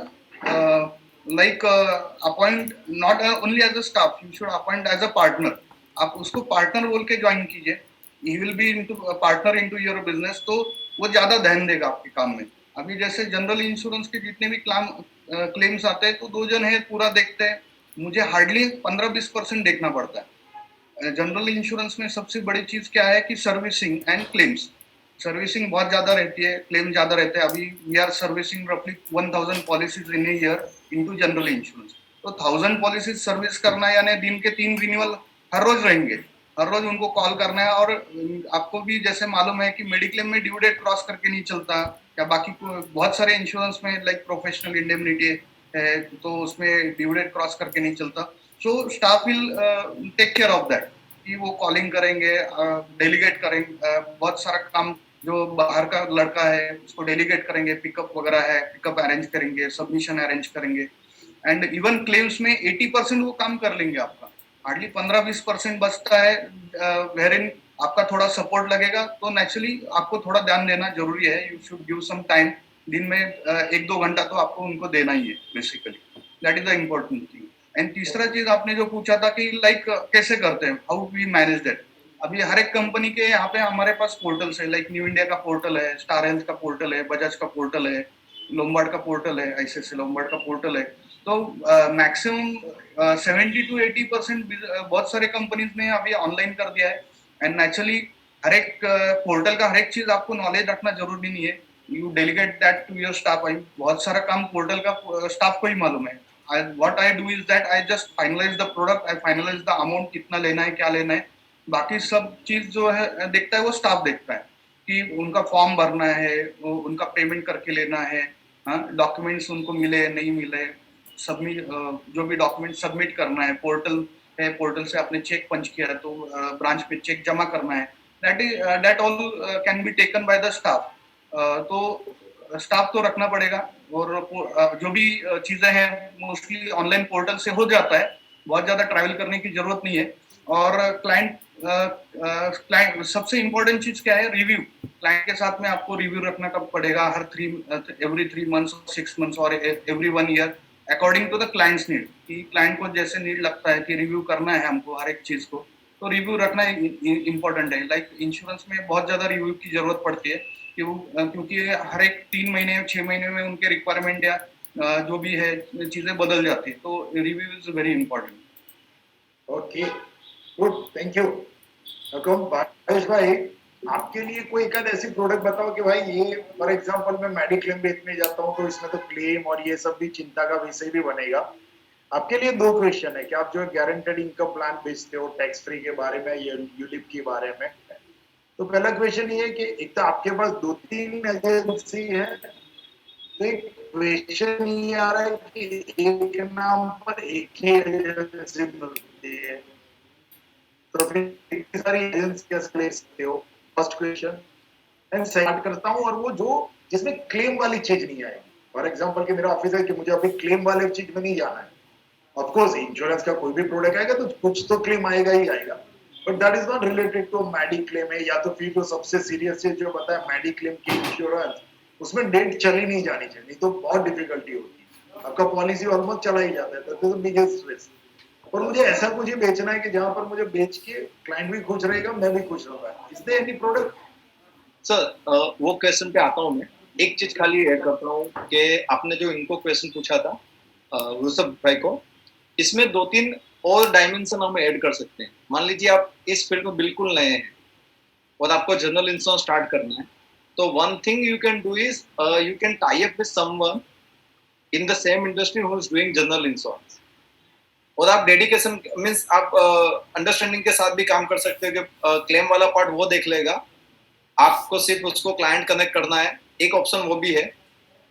like appoint not only as a staff, you should appoint as a partner. आप उसको पार्टनर बोल के ज्वाइन कीजिए, he will be into partner into your business, तो वो ज्यादा ध्यान देगा आपके काम में। अभी जैसे जनरल इंश्योरेंस के जितने भी क्लेम्स आते हैं तो 2 जन है पूरा देखते हैं, मुझे हार्डली 15-20% देखना पड़ता है। जनरल इंश्योरेंस में सबसे बड़ी चीज क्या है कि सर्विसिंग एंड क्लेम्स। सर्विसिंग बहुत ज्यादा रहती है, क्लेम ज्यादा रहते हैं। अभी वी आर सर्विसिंग रफली 1000 policies in a year into general insurance. तो 1000 पॉलिसीज सर्विस करना यानी दिन के 3 रिन्यूअल हर रोज रहेंगे, हर रोज उनको कॉल करना है। और आपको भी जैसे मालूम है कि मेडिक्लेम में ड्यू डेट क्रॉस करके नहीं चलता, या बाकी बहुत सारे इंश्योरेंस में लाइक प्रोफेशनल इंडेमनिटी है तो उसमें ड्यू डेट क्रॉस करके नहीं चलता। So staff will take care of that, कि वो कॉलिंग करेंगे, डेलीगेट करेंगे, बहुत सारा काम जो बाहर का लड़का है उसको डेलीगेट करेंगे, पिकअप वगैरह है पिकअप अरेंज करेंगे, सबमिशन अरेंज करेंगे। एंड इवन क्लेम्स में 80% वो काम कर लेंगे आपका, हार्डली 15-20% बचता है वेरिन आपका थोड़ा सपोर्ट लगेगा। तो नेचुरली आपको थोड़ा ध्यान देना जरूरी है, you should give some time, दिन में 1-2 घंटा तो आपको उनको देना ही है basically, that is the important thing. And तीसरा चीज आपने जो पूछा था कि लाइक कैसे करते हैं, हाउ वी मैनेज दैट। अभी हर एक कंपनी के यहाँ पे हमारे पास पोर्टल्स है, लाइक न्यू इंडिया का पोर्टल है, स्टार हेल्थ का पोर्टल है, बजाज का पोर्टल है, लोम्बार्ड का पोर्टल है, ICICI लोम्बार्ड का पोर्टल है। तो मैक्सिमम 70-80% बहुत सारे कंपनीज ने अभी ऑनलाइन कर दिया है। एंड नेचुरली हर एक पोर्टल का हर एक चीज आपको नॉलेज रखना जरूरी नहीं है, you delegate that to your staff. बहुत सारा काम पोर्टल का स्टाफ को ही मालूम है। what I do is that I just finalize the product, I finalize the amount, कितना लेना है क्या लेना है, बाकी सब चीज जो है देखता है वो स्टाफ देखता है, कि उनका फॉर्म भरना है, उनका पेमेंट करके लेना है, डॉक्यूमेंट्स उनको मिले नहीं मिले, सबमिट जो भी डॉक्यूमेंट सबमिट करना है, पोर्टल है, पोर्टल से आपने चेक पंच किया है तो ब्रांच पे चेक जमा करना है, that all can be taken by the staff. तो स्टाफ तो रखना पड़ेगा, और जो भी चीजें हैं मोस्टली ऑनलाइन पोर्टल से हो जाता है, बहुत ज्यादा ट्रैवल करने की जरूरत नहीं है। और क्लाइंट सबसे इम्पोर्टेंट चीज क्या है, रिव्यू। क्लाइंट के साथ में आपको रिव्यू रखना कब पड़ेगा, एवरी 3 months, 6 months और every 1 year, according to the clients need. कि क्लाइंट को जैसे नीड लगता है कि रिव्यू करना है हमको हर एक चीज को, तो रिव्यू रखना इम्पोर्टेंट है। लाइक इंश्योरेंस में बहुत ज्यादा रिव्यू की जरूरत पड़ती है, क्योंकि हर एक 3 महीने 6 महीने में उनके रिक्वायरमेंट या जो भी है चीजें बदल जाती है, तो review is very important. Okay, good, thank you. Bhavesh भाई, आपके लिए कोई एक ऐसी प्रोडक्ट बताओ कि भाई ये फॉर एग्जांपल मैं मेडिक्लेम बेचने जाता हूँ तो इसमें तो क्लेम और ये सब भी चिंता का विषय भी बनेगा। आपके लिए 2 क्वेश्चन है कि आप जो गारंटेड इनकम प्लान बेचते हो टैक्स फ्री के बारे में, ये यूलिप के बारे में। तो पहला क्वेश्चन ये है कि एक तो आपके पास 2-3 एजेंसी है, तो एक क्वेश्चन ये आ रहा है कि एक नाम पर एक ही एजेंसी मिलती है, तो फिर इतनी सारी एजेंसी कैसे ले सकते हो? First question. एंड सेकंड करता हूँ, और वो जो जिसमें क्लेम वाली चीज नहीं आएगी। फॉर एग्जांपल कि मेरा ऑफिस है कि मुझे अभी क्लेम वाले चीज में नहीं जाना है। ऑफ कोर्स इंश्योरेंस का कोई भी प्रोडक्ट आएगा तो कुछ तो क्लेम आएगा ही आएगा, but that is not related to mediclaim है, या तो फिर जो सबसे सीरियस चीज जो बताया मेडिक्लेम की इंश्योरेंस, उसमें डेट चली नहीं जानी चाहिए, नहीं तो बहुत डिफिकल्टी होगी। आपका पॉलिसी ऑलमोस्ट चला ही जाता है, that is the biggest risk. और मुझे ऐसा कुछ ही बेचना है कि जहां पर मुझे बेच के क्लाइंट भी खुश रहेगा, मैं भी खुश रहूंगा। Is there any product? Sir वो क्वेश्चन पे आता हूँ मैं। एक चीज खाली ऐड करता हूँ कि आपने जो इनको क्वेश्चन पूछा था ऋषभ भाई को, इसमें 2-3 और डायमेंशन हम ऐड कर सकते हैं। मान लीजिए आप इस फील्ड में बिल्कुल नए हैं और आपको जनरल इंश्योरेंस स्टार्ट करना है, तो one thing you can do is you can tie up with someone in the same industry who is doing general insurance, और आप डेडिकेशन मीन्स आप अंडरस्टैंडिंग के साथ भी काम कर सकते हैं कि क्लेम वाला पार्ट वो देख लेगा, आपको सिर्फ उसको क्लाइंट कनेक्ट करना है। एक ऑप्शन वो भी है।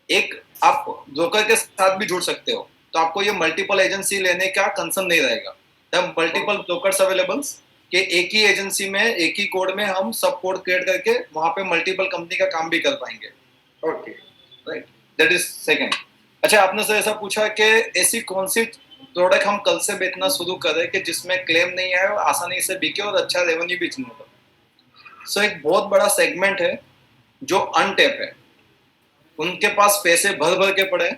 एक आप ब्रोकर के साथ भी जुड़ सकते हो, तो आपको ये मल्टीपल एजेंसी लेने का कंसर्न नहीं रहेगा। मल्टीपल ब्रोकर्स अवेलेबल्स कि एक ही एजेंसी में एक ही कोड में हम सब कोड क्रिएट करके वहां पे मल्टीपल कंपनी का काम भी कर पाएंगे। Okay, right, that is second. अच्छा, आपने सर ऐसा पूछा कि ऐसी कौन सी प्रोडक्ट हम कल से बेचना शुरू करें कि जिसमें क्लेम नहीं आए और आसानी से बिके और अच्छा रेवेन्यू भी जनरेट हो। सो एक बहुत बड़ा सेगमेंट है जो अनटैप है, उनके पास पैसे भर भर के पड़े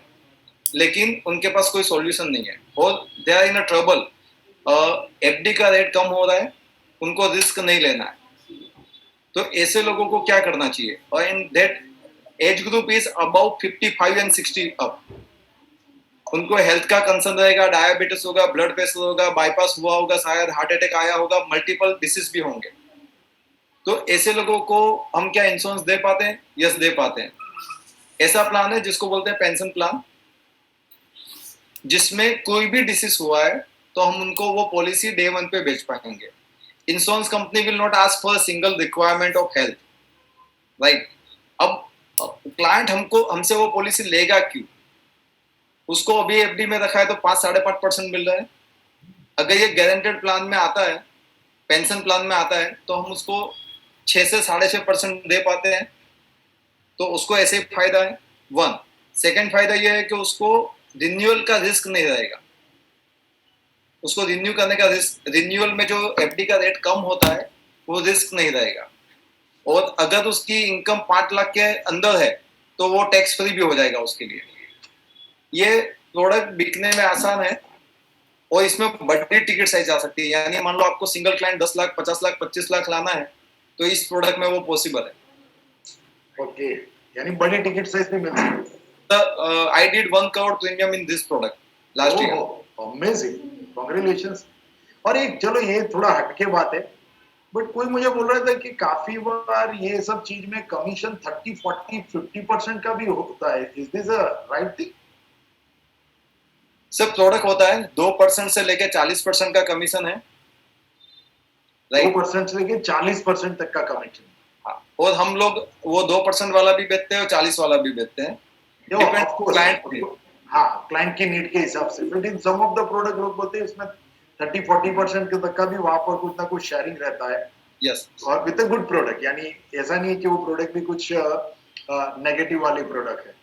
लेकिन उनके पास कोई सॉल्यूशन नहीं है और they are in a trouble. FD का रेट कम हो रहा है, उनको रिस्क नहीं लेना है, तो ऐसे लोगों को क्या करना चाहिए? और in that age group is about 55 and 60 up. उनको हेल्थ का कंसर्न रहेगा, डायबिटीज होगा, ब्लड प्रेशर होगा, बाईपास हुआ होगा, शायद हार्ट अटैक आया होगा, मल्टीपल डिसीज भी होंगे। तो ऐसे लोगों को हम क्या इंश्योरेंस दे पाते हैं? यस, दे पाते हैं। ऐसा प्लान है जिसको बोलते हैं पेंशन प्लान, जिसमें कोई भी डिसीज हुआ है तो हम उनको वो पॉलिसी डे 1 पे बेच पाएंगे। Insurance company will not ask for single requirement of health, right. अब क्लाइंट हमसे वो पॉलिसी लेगा क्यों? उसको अभी एफडी में रखा है तो 5-5.5% मिल रहा है। अगर ये गारंटेड प्लान में आता है, पेंशन प्लान में आता है, तो हम उसको 6 से 6.5% दे पाते हैं, तो उसको ऐसे फायदा है। 1 सेकेंड फायदा ये है कि उसको रिन्यूअल का रिस्क नहीं रहेगा। उसको रिन्यू करने का रिस्क, रिन्यूअल में जो एफडी का रेट कम होता है वो रिस्क नहीं रहेगा। और अगर उसकी इनकम 5 लाख के अंदर है तो वो टैक्स फ्री भी हो जाएगा उसके लिए। ये प्रोडक्ट बिकने में आसान है और इसमें बड़ी टिकट साइज आ सकती है। यानी मान लो आपको सिंगल क्लाइंट 10 लाख, 50 लाख, 25 लाख लाना है तो इस प्रोडक्ट में वो पॉसिबल है। ओके, यानी बड़ी टिकट साइज में मिलती है। I did 1 crore premium in this product last year. Amazing, congratulations. और एक चलो ये थोड़ा हटके बात है, बट कोई मुझे बोल रहा था कि काफी बार ये सब चीज में कमीशन 30, 40, 50% का भी होता है। Is this a right thing? सब प्रोडक्ट होता है 2% से लेके 40% का कमीशन है, राइट। 2% से लेके 40% तक का कमीशन। हाँ, और हम लोग वो 2% वाला भी बेचते हैं और 40 वाला भी बेचते हैं, क्लाइंट, हाँ, क्लाइंट की नीड के हिसाब से। But in some of the product लोग बोलते हैं इसमें 30-40% के तक का भी वहां पर कुछ ना कुछ शेयरिंग रहता है। यस, और विद अ गुड प्रोडक्ट, यानी ऐसा नहीं है कि वो प्रोडक्ट भी कुछ नेगेटिव वाली प्रोडक्ट है।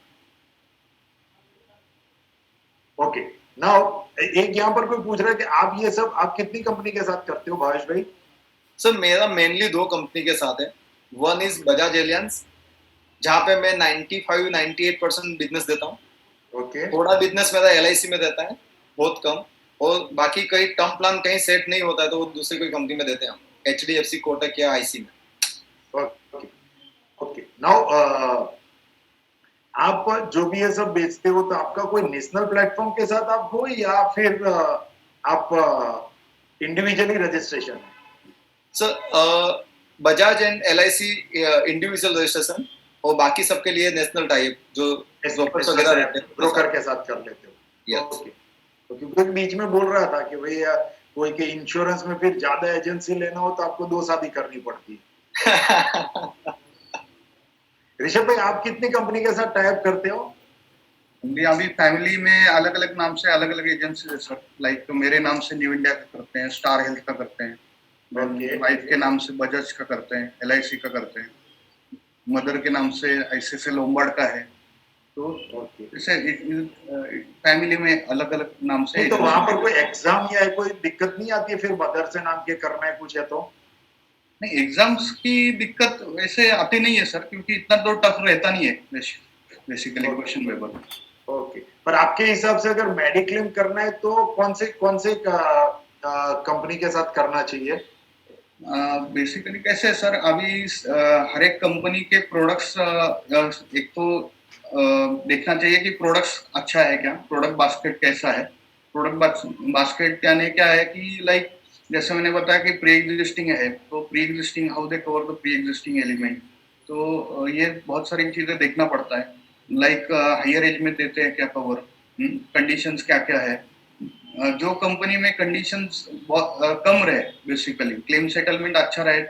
ओके, नाउ एक यहाँ पर कोई पूछ रहा है कि आप ये सब आप कितनी कंपनी के साथ करते हो भावेश भाई? सर मेरा मेनली 2 कंपनी के साथ है। वन इज बजाज एलियंस, जहाँ पे मैं 95-98% बिजनेस देता हूँ। ओके, थोड़ा बिजनेस मेरा LIC में रहता है, बहुत कम, और बाकी कई टर्म प्लान कहीं सेट नहीं होता है तो वो दूसरी कोई कंपनी में देते हैं हम, HDFC, कोटक या IC में। Okay, okay. नाउ आप जो भी ये सब बेचते हो तो आपका कोई नेशनल प्लेटफॉर्म के साथ आप हो या फिर आप इंडिविजुअली रजिस्ट्रेशन है? Sir Bajaj and LIC individual registration, और बाकी सबके लिए नेशनल टाइप जो ब्रोकर्स वगैरह रहते हैं, ब्रोकर के साथ कर लेते हो। Yes. ओके, तो क्योंकि बीच में बोल रहा था कि भैया कोई के इंश्योरेंस में फिर ज्यादा एजेंसी लेना हो तो आपको 2 शादी करनी पड़ती है। ऋषभ भाई, आप कितनी कंपनी के साथ टाइप करते हो? जी, अभी फैमिली में अलग अलग नाम से अलग अलग एजेंसी है सर। लाइक तो मेरे नाम से न्यू इंडिया का करते हैं, स्टार हेल्थ का करते हैं, Okay. वाइफ के नाम से बजाज का करते हैं, LIC का करते हैं, मदर के नाम से ICICI लोम्बार्ड का है। तो ओके, जैसे फैमिली में अलग अलग नाम से नहीं तो वहां पर कोई एग्जाम या कोई दिक्कत नहीं आती है फिर मदर से नाम के करना है कुछ है तो? नहीं, एग्जाम्स की दिक्कत वैसे आती नहीं है सर, क्योंकि इतना तो टफ रहता नहीं है बेसिकली क्वेश्चन पेपर। ओके, पर आपके हिसाब से अगर मेडिक्लेम करना है तो कौन से कंपनी के साथ करना चाहिए? बेसिकली कैसे है सर, अभी हर एक कंपनी के प्रोडक्ट्स एक तो देखना चाहिए कि प्रोडक्ट्स अच्छा है क्या, प्रोडक्ट बास्केट कैसा है। प्रोडक्ट बास्केट यानी क्या है कि लाइक जैसे मैंने बताया कि प्री एग्जिस्टिंग है, तो pre existing how they cover the pre existing element, तो ये बहुत सारी चीजें देखना पड़ता है। लाइक हायर एज में देते हैं क्या कवर, कंडीशंस क्या क्या है। जो कंपनी में कंडीशंस बहुत कम रहे, बेसिकली क्लेम सेटलमेंट अच्छा रहे,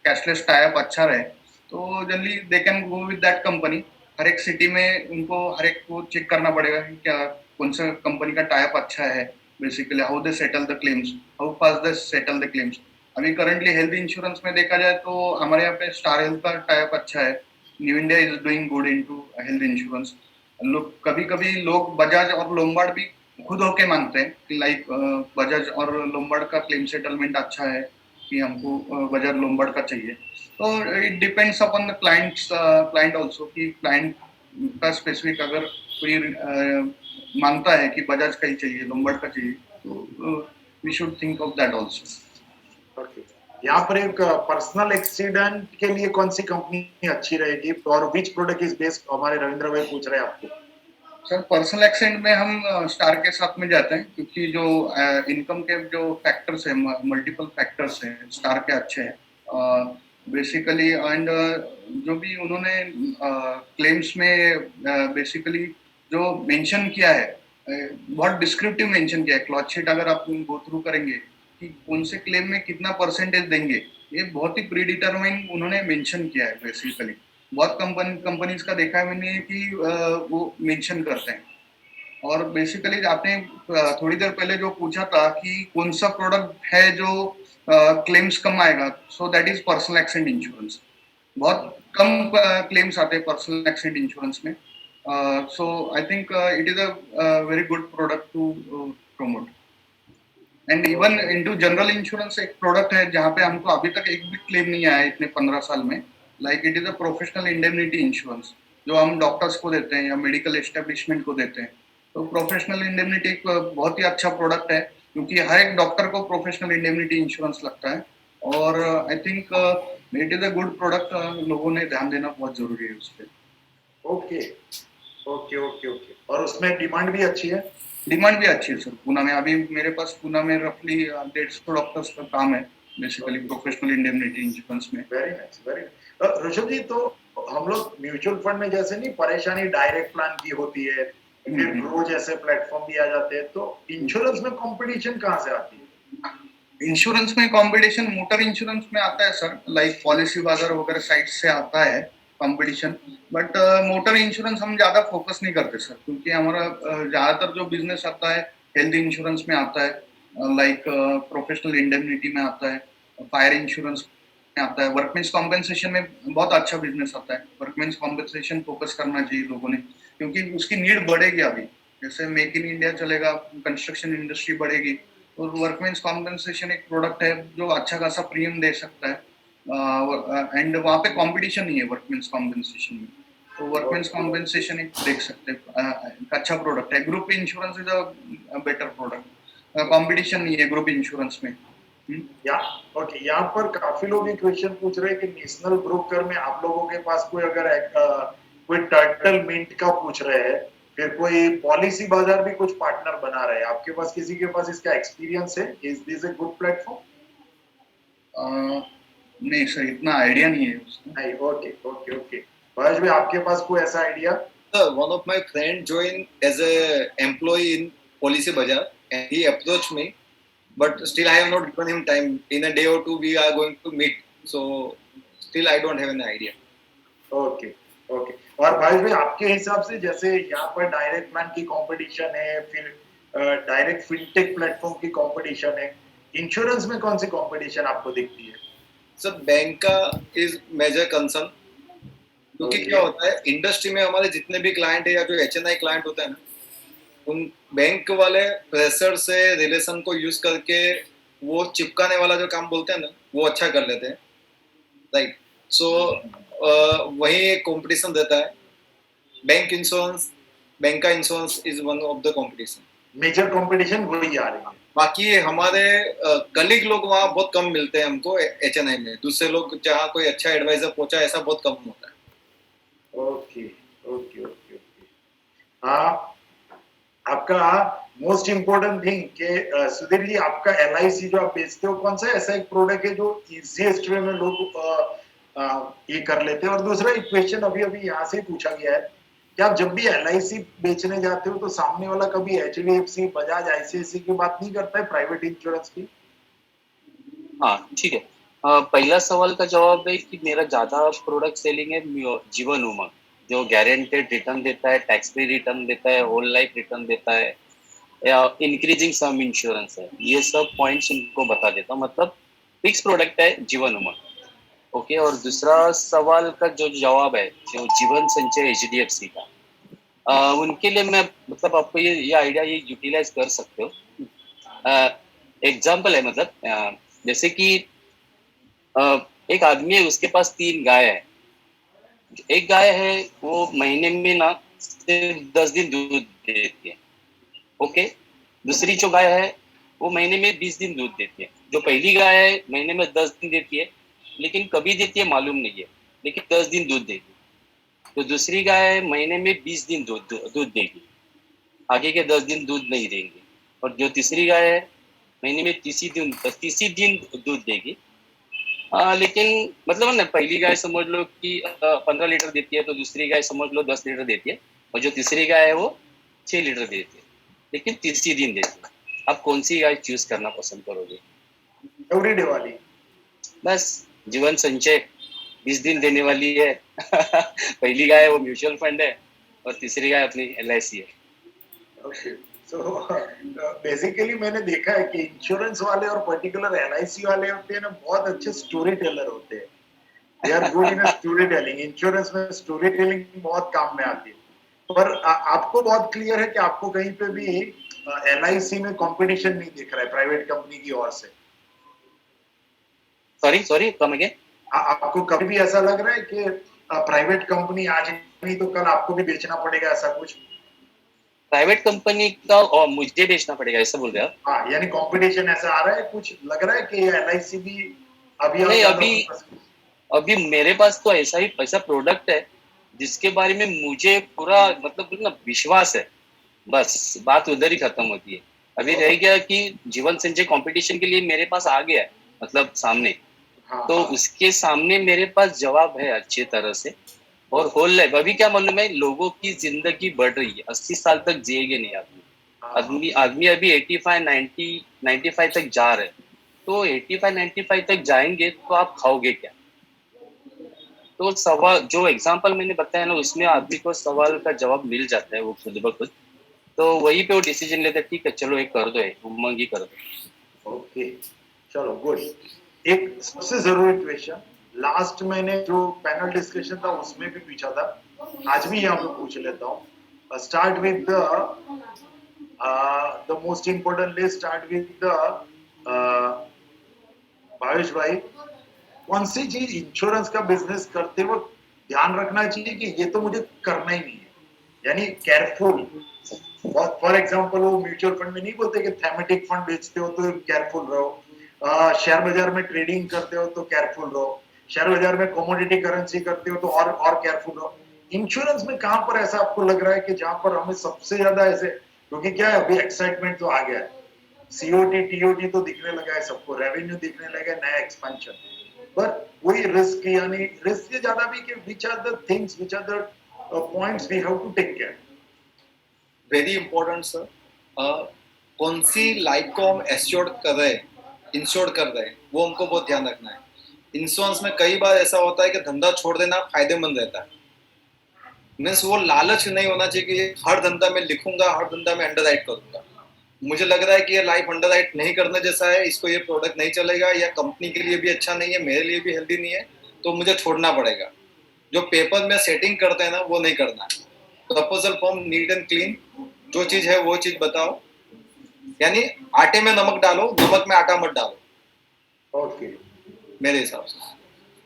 कैशलेस टाइप अच्छा रहे, तो generally they can go with that company. हर एक सिटी में उनको हर एक को चेक करना पड़ेगा कि क्या कौन सा कंपनी का टाइप अच्छा है, basically how they settle the claims, how fast they settle the claims. अभी करंटली हेल्थ इंश्योरेंस में देखा जाए तो हमारे यहाँ पे स्टार हेल्थ का टाइप अच्छा है, new India is doing good into health insurance. लोग कभी कभी लोग बजाज और लोम्बार्ड भी खुद होके मांगते हैं कि लाइक बजाज और लोम्बार्ड का क्लेम सेटलमेंट अच्छा है कि हमको बजाज लोम्बार्ड का चाहिए। तो it depends upon the client also, कि क्लाइंट का स्पेसिफिक अगर कोई मांगता है कि बजाज का ही चाहिए, लोम्बार्ड का चाहिए, तो we should think of that also. Okay, यहाँ पर एक पर्सनल एक्सीडेंट के लिए कौन सी कंपनी अच्छी रहेगी और विच प्रोडक्ट इज बेस्ट, हमारे रविंद्र भाई पूछ रहे हैं आपको। सर पर्सनल एक्सीडेंट में हम स्टार के साथ में जाते हैं, क्योंकि जो इनकम के जो फैक्टर्स हैं, मल्टीपल फैक्टर्स हैं, स्टार के अच्छे हैं बेसिकली। एंड जो भी उन्होंने क्लेम्स में बेसिकली जो मेंशन किया है, बहुत डिस्क्रिप्टिव मेंशन किया है। क्लॉथ शीट अगर आप गो थ्रू करेंगे कि कौन से क्लेम में कितना परसेंटेज देंगे, ये बहुत ही प्री डिटरमाइन उन्होंने मेंशन किया है बेसिकली। बहुत कंपनीज का देखा है मैंने कि वो मेंशन करते हैं। और बेसिकली आपने थोड़ी देर पहले जो पूछा था कि कौन सा प्रोडक्ट है जो क्लेम्स कम आएगा, so that is personal accident insurance. बहुत कम क्लेम्स आते हैं पर्सनल एक्सीडेंट इंश्योरेंस में, so I think it is a very good product to promote. And even into general insurance एक प्रोडक्ट है जहाँ पे हमको अभी तक एक भी क्लेम नहीं आया इतने 15 साल में। Like it is a professional indemnity insurance जो हम डॉक्टर्स को देते हैं या मेडिकल एस्टेब्लिशमेंट को देते हैं। तो प्रोफेशनल इंडेमनिटी एक बहुत ही अच्छा प्रोडक्ट है, क्योंकि हर एक डॉक्टर को प्रोफेशनल इंडेमनिटी इंश्योरेंस लगता है। और आई think it is a good product, लोगों ने ध्यान देना बहुत जरूरी है उस पर। ओके ओके ओके ओके, और उसमें डिमांड भी अच्छी है? डिमांड भी अच्छी है सर पूना में। अभी मेरे पास पूना में रफली 150 डॉक्टर्स का काम है बेसिकली प्रोफेशनल इंडेमनिटी इंश्योरेंस में। Very nice, very nice. Rishabh ji, तो हम लोग म्यूचुअल फंड में जैसे नहीं परेशानी डायरेक्ट प्लान की होती है, फिर ग्रो जैसे प्लेटफॉर्म भी आ जाते हैं, तो इंश्योरेंस में कंपटीशन कहाँ से आती है? इंश्योरेंस में कंपटीशन मोटर इंश्योरेंस में आता है सर, लाइक पॉलिसी बाजार वगैरह साइट से आता है कंपटीशन। बट मोटर इंश्योरेंस हम ज्यादा फोकस नहीं करते सर, क्योंकि हमारा ज्यादातर जो बिजनेस आता है हेल्थ इंश्योरेंस में आता है, लाइक प्रोफेशनल इंडेमनिटी में आता है, फायर इंश्योरेंस में आता है, वर्कमेंस कॉम्पेंसेशन में बहुत अच्छा बिजनेस आता है। वर्कमेंस कॉम्पेंसेशन फोकस करना चाहिए लोगों ने, क्योंकि उसकी नीड बढ़ेगी अभी। जैसे मेक इन इंडिया चलेगा, कंस्ट्रक्शन इंडस्ट्री बढ़ेगी, और वर्कमेंस कॉम्पेंसेशन एक प्रोडक्ट है जो अच्छा खासा प्रीमियम दे सकता है, एंड वहाँ पे कंपटीशन नहीं है वर्कमेंस कॉम्पेंसेशन में, तो वर्कमेंस कॉम्पेंसेशन एक देख सकते हैं, एक अच्छा प्रोडक्ट है। Group insurance is a better product, competition नहीं है ग्रुप इंश्योरेंस में। या ओके, यहाँ पर काफी लोग ये क्वेश्चन पूछ रहे हैं कि नेशनल ब्रोकर में आप लोगों के पास कोई अगर कोई टर्टल मिंट का पूछ रहे हैं, फिर कोई पॉलिसी बाजार भी कुछ पार्टनर बना रहे हैं, आपके पास किसी के पास इसका एक्सपीरियंस है? Is this a good platform? नहीं सर, इतना आइडिया नहीं है उसका। नहीं, ओके ओके ओके। भाई भाई, आपके पास कोई ऐसा idea? Sir, one of my friend joined as a employee in Policy Bazaar, and he approached me, but still I have not given him time. In a day or two, we are going to meet, so still I don't have an idea. Okay okay. और भाई भाई, आपके हिसाब से जैसे यहाँ पर direct man की कंपटीशन है, फिर डायरेक्ट फिनटेक प्लेटफॉर्म की कंपटीशन है, इंश्योरेंस में कौन सी कंपटीशन आपको दिखती है? सर, बैंक का इज मेजर कंसर्न, क्योंकि क्या होता है इंडस्ट्री में हमारे जितने भी क्लाइंट है या जो HNI क्लाइंट होते हैं ना, उन बैंक वाले प्रेशर से रिलेशन को यूज करके वो चिपकाने वाला जो काम बोलते हैं ना, वो अच्छा कर लेते हैं, राइट। सो वही एक कंपटीशन रहता है। बैंक का insurance is one of the competition. Major competition वही आ रही है। बाकी हमारे कलीग लोग वहाँ बहुत कम मिलते हैं हमको HNI में, दूसरे लोग जहाँ कोई अच्छा एडवाइजर पहुंचा ऐसा बहुत कम होता है। Okay okay okay okay. हाँ, आपका मोस्ट इम्पोर्टेंट थिंग के सुधीर जी, आपका LIC जो आप बेचते हो, कौन सा ऐसा एक प्रोडक्ट है जो इजीएस्ट वे में लोग ये कर लेते हैं? और दूसरा एक क्वेश्चन अभी अभी यहाँ से पूछा गया है कि आप जब भी LIC बेचने जाते हो तो सामने वाला कभी HDFC, बजाज, ICICI की बात नहीं करता है प्राइवेट इंश्योरेंस की? हाँ ठीक है। पहला सवाल का जवाब है कि मेरा ज्यादा प्रोडक्ट सेलिंग है जीवन उमंग, जो गारंटेड रिटर्न देता है, टैक्स फ्री रिटर्न देता है, होल लाइफ रिटर्न देता है, या इंक्रीजिंग सम इंश्योरेंस है। ये सब पॉइंट्स इनको बता देता हूँ, मतलब फिक्स प्रोडक्ट है जीवन उमंग। ओके, और दूसरा सवाल का जो जवाब है, जो जीवन संचय HDFC का, उनके लिए मैं मतलब आपको ये आइडिया ये यूटिलाइज कर सकते हो। एग्जाम्पल है, मतलब जैसे कि एक आदमी है, उसके पास 3 गाय है। एक गाय है वो महीने में ना सिर्फ 10 दिन दूध देती है। ओके, दूसरी जो गाय है वो महीने में 20 दिन दूध देती है। जो पहली गाय है महीने में 10 दिन देती है, लेकिन कभी देती है मालूम नहीं है, लेकिन 10 दिन दूध देगी। तो दूसरी गाय महीने में 20 दिन दूध देगी, आगे के 10 दिन दूध नहीं देंगे। और जो तीसरी गाय है महीने में 30 दिन दूध देगी। लेकिन मतलब ना, पहली गाय समझ लो कि 15 लीटर देती है, तो दूसरी गाय समझ लो 10 लीटर देती है, और जो तीसरी गाय है वो 6 लीटर देती है, लेकिन 30 दिन देती है। आप कौन सी गाय चूज करना पसंद करोगे? एवरीडे वाली। बस जीवन संचय 20 दिन देने वाली है। पहली गाय वो म्यूचुअल फंड है, और तीसरी गाय अपनी LIC है। ओके, सो बेसिकली मैंने देखा है कि इंश्योरेंस वाले और पर्टिकुलर LIC वाले होते हैं ना, बहुत अच्छे स्टोरी टेलर होते हैं। They are good in story telling. Insurance में स्टोरी टेलिंग बहुत काम में आती है। पर आपको बहुत क्लियर है कि आपको कहीं पे भी LIC में कंपटीशन नहीं दिख रहा है प्राइवेट कंपनी की ओर से? Sorry come again. आपको कभी भी ऐसा लग रहा है कि प्राइवेट कंपनी आज नहीं तो कल आपको भी बेचना पड़ेगा, ऐसा कुछ? प्राइवेट कंपनी का और मुझे बेचना पड़ेगा, ऐसा बोल रहे हो? हाँ, यानी कंपटीशन ऐसा आ रहा है, कुछ लग रहा है कि LIC भी अभी नहीं, अभी मेरे पास तो ऐसा प्रोडक्ट है जिसके बारे में मुझे पूरा मतलब ना विश्वास है। बस बात उधर ही खत्म होती है। अभी रह गया कि जीवन संचय कंपटीशन के लिए मेरे पास आ गया है, मतलब सामने। हाँ, तो उसके सामने मेरे पास जवाब है अच्छी तरह से। और होल लाइफ अभी क्या मालूम है, लोगों की जिंदगी बढ़ रही है, 80 साल तक जिएंगे नहीं आदमी। आदमी अभी 85-90-95 तक जा रहे हैं। तो 85-95 तक जाएंगे तो आप खाओगे क्या? तो सवाल जो एग्जांपल मैंने बताया ना, उसमें आदमी को सवाल का जवाब मिल जाता है वो खुद ब खुद। तो वहीं पे वो डिसीजन लेते हैं, ठीक है चलो एक कर दो, एक उमंग ही कर दो। ओके, चलो गुड। एक सबसे जरूरी क्वेश्चन, लास्ट मैंने जो पैनल डिस्कशन था उसमें भी पूछा था, आज भी यहाँ पे पूछ लेता हूँ। Start with the most important list, start with the Bhavesh भाई, कौन सी चीज इंश्योरेंस का बिजनेस करते वक्त ध्यान रखना चाहिए कि ये तो मुझे करना ही नहीं है, यानी केयरफुल। फॉर एग्जांपल वो म्यूचुअल फंड में नहीं बोलते कि थेमेटिक फंड बेचते हो तो केयरफुल रहो, शेयर बाजार में ट्रेडिंग करते हो तो केयरफुल रहो, शेयर बाजार में कमोडिटी करेंसी करते हो तो और केयरफुल रहो। इंश्योरेंस में कहां पर ऐसा आपको लग रहा है कि जहां पर हमें सबसे ज्यादा ऐसे, क्योंकि क्या है अभी एक्साइटमेंट तो आ गया है, सीओटी टीओटी तो दिखने लगा है सबको, रेवेन्यू दिखने लगा है, नया एक्सपेंशन, बट वही रिस्क, यानी रिस्क से ज्यादा भी कि which are the things, which are the points we have to take care. Very important sir, कौन सी लाइफ को हम एश्योर्ड कर रहे हैं, इंश्योर कर रहे हैं, वो हमको बहुत ध्यान रखना है। इंश्योरेंस में कई बार ऐसा होता है कि धंधा छोड़ देना फायदेमंद रहता है। मीन्स वो लालच नहीं होना चाहिए कि हर धंधा में लिखूंगा, हर धंधा में अंडरराइट करूंगा। मुझे लग रहा है कि ये लाइफ अंडरराइट नहीं करने जैसा है, इसको ये प्रोडक्ट नहीं चलेगा, या कंपनी के लिए भी अच्छा नहीं है, मेरे लिए भी हेल्दी नहीं है, तो मुझे छोड़ना पड़ेगा। जो पेपर में सेटिंग करते हैं ना, वो नहीं करना है। Proposal form neat and clean, जो चीज है वो चीज बताओ, यानी आटे में नमक डालो, नमक में आटा मत डालो। ओके, मेरे हिसाब से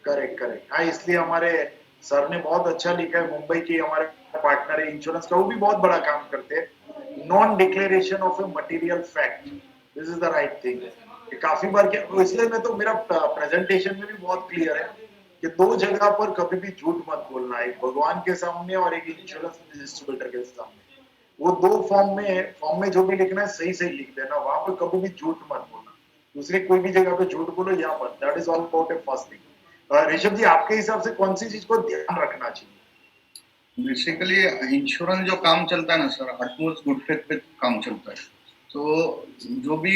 करेक्ट करेक्ट। हाँ, इसलिए हमारे सर ने बहुत अच्छा लिखा है, मुंबई के हमारे पार्टनर है इंश्योरेंस का, वो भी बहुत बड़ा काम करते हैं, non declaration of a material fact, this is the right thing. काफी बार क्या, इसलिए मैं तो मेरा प्रेजेंटेशन में भी बहुत क्लियर है कि दो जगह पर कभी भी झूठ मत बोलना, एक भगवान के सामने और एक इंश्योरेंस डिस्ट्रीब्यूटर के सामने। वो दो फॉर्म में जो भी लिखना है सही सही लिख देना, वहां पर कभी भी झूठ मत बोलना, दूसरी कोई भी जगह पे झूठ बोलो या मत, that is all about a first thing. Rishabh ji, आपके हिसाब से कौन सी चीज को ध्यान रखना चाहिए? बेसिकली इंश्योरेंस जो काम चलता है ना सर, अटमोस्ट गुड फेथ पे काम चलता है। तो जो भी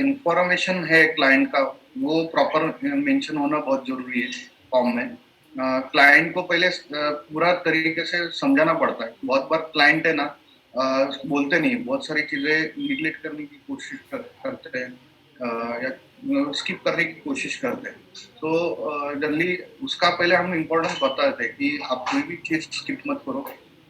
इंफॉर्मेशन है क्लाइंट का, वो प्रॉपर मेंशन होना बहुत जरूरी है फॉर्म में। क्लाइंट को पहले पूरा तरीके से समझाना पड़ता है। बहुत बार क्लाइंट है ना, बोलते नहीं, बहुत सारी चीजें निगलेक्ट करने की कोशिश करते हैं, या स्किप करने की कोशिश करते हैं। तो जनरली उसका पहले हम इम्पोर्टेंस बताते हैं कि आप कोई भी चीज स्किप मत करो।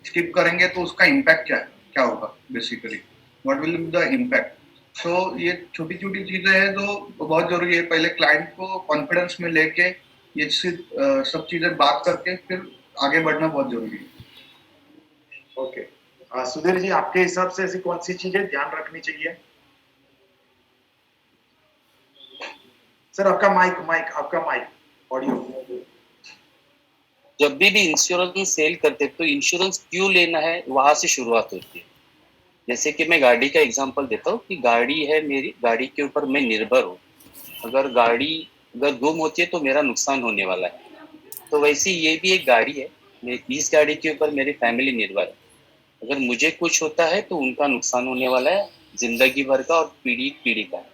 स्किप करेंगे तो उसका इम्पैक्ट क्या होगा, basically what will be the impact. तो ये छोटी छोटी चीजें हैं जो बहुत जरूरी है। पहले क्लाइंट को कॉन्फिडेंस में लेके ये सब चीजें बात करके फिर आगे बढ़ना बहुत जरूरी है। ओके, सुधीर जी, आपके हिसाब से ऐसी कौन सी चीजें ध्यान रखनी चाहिए? सर आपका माइक ऑडियो। जब भी इंश्योरेंस सेल करते तो इंश्योरेंस क्यों लेना है, वहां से शुरुआत होती है। जैसे कि मैं गाड़ी का एग्जांपल देता हूँ कि गाड़ी है मेरी, गाड़ी के ऊपर मैं निर्भर हूँ। अगर गाड़ी अगर गुम होती है तो मेरा नुकसान होने वाला है, तो वैसे ये भी एक गाड़ी है, इस गाड़ी के ऊपर मेरी फैमिली निर्भर है। अगर मुझे कुछ होता है तो उनका नुकसान होने वाला है, जिंदगी भर का और पीढ़ी पीढ़ी का।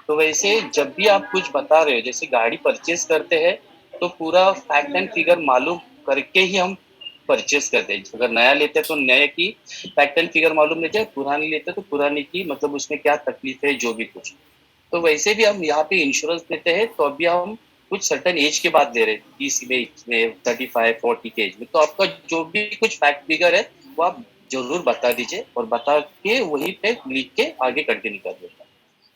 तो वैसे जब भी आप कुछ बता रहे हो, जैसे गाड़ी परचेज करते हैं तो पूरा फैक्ट एंड फिगर मालूम करके ही हम परचेज करते हैं। अगर नया लेते हैं तो नए की फैक्ट एंड फिगर मालूम लेते हैं, पुरानी लेते हैं तो पुरानी की, मतलब उसमें क्या तकलीफ है जो भी कुछ। तो वैसे भी हम यहाँ पे इंश्योरेंस देते हैं तो अभी हम कुछ सर्टन एज के बाद दे रहे हैं, 30 में 35 40 के एज में। तो आपका जो भी कुछ फैक्ट फिगर है वो आप जरूर बता दीजिए, और बता के वही पे लिख के आगे कंटिन्यू कर देता।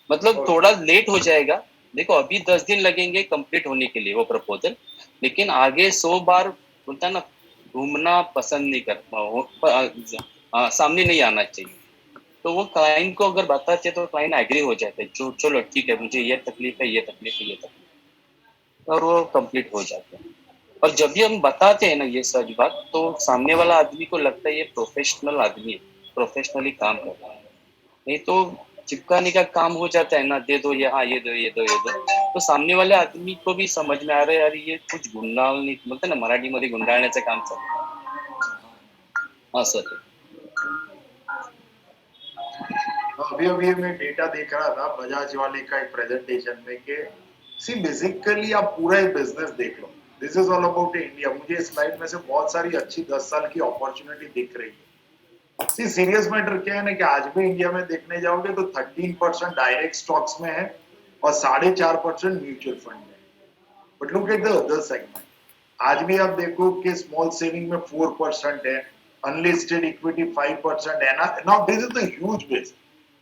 मतलब थोड़ा लेट हो जाएगा, देखो अभी 10 दिन लगेंगे कंप्लीट होने के लिए वो प्रपोजल, लेकिन आगे 100 बार बोलता है ना, घूमना पसंद नहीं करता, सामने नहीं आना चाहिए। तो वो क्लाइंट को अगर बताते तो क्लाइंट एग्री हो जाते हैं, जो चलो ठीक है, मुझे ये तकलीफ है, ये तकलीफ है, ये तकलीफ, और वो कंप्लीट हो जाते हैं। और जब भी हम बताते हैं ना ये सच बात, तो सामने वाला आदमी को लगता है ये प्रोफेशनल आदमी है, प्रोफेशनली काम कर रहा है। नहीं तो चिपकाने का काम हो जाता है ना, दे दो ये, हाँ ये दो ये दो ये दो, तो सामने वाले आदमी को भी समझ में आ रहा है यार ये कुछ गुंडाळणी बोलते ना मराठी मध्ये, गुंडाळण्याचं काम चालतं। हाँ सर, अभी मैं डेटा देख रहा था बजाज वाले का एक प्रेजेंटेशन में कि सी बेसिकली आप पूरा बिजनेस देख लो, this is all about India. मुझे इस स्लाइड में से बहुत सारी अच्छी 10 साल की अपॉर्चुनिटी दिख रही है। सी सीरियस मैटर क्या है ना कि आज भी इंडिया में देखने जाओगे तो 13% डायरेक्ट स्टॉक्स में है और 4.5% म्यूचुअल फंड में। But look at the other segment. आज भी आप देखो कि स्मॉल सेविंग में 4% है, अनलिस्टेड इक्विटी 5% है ना। Now this is the huge base.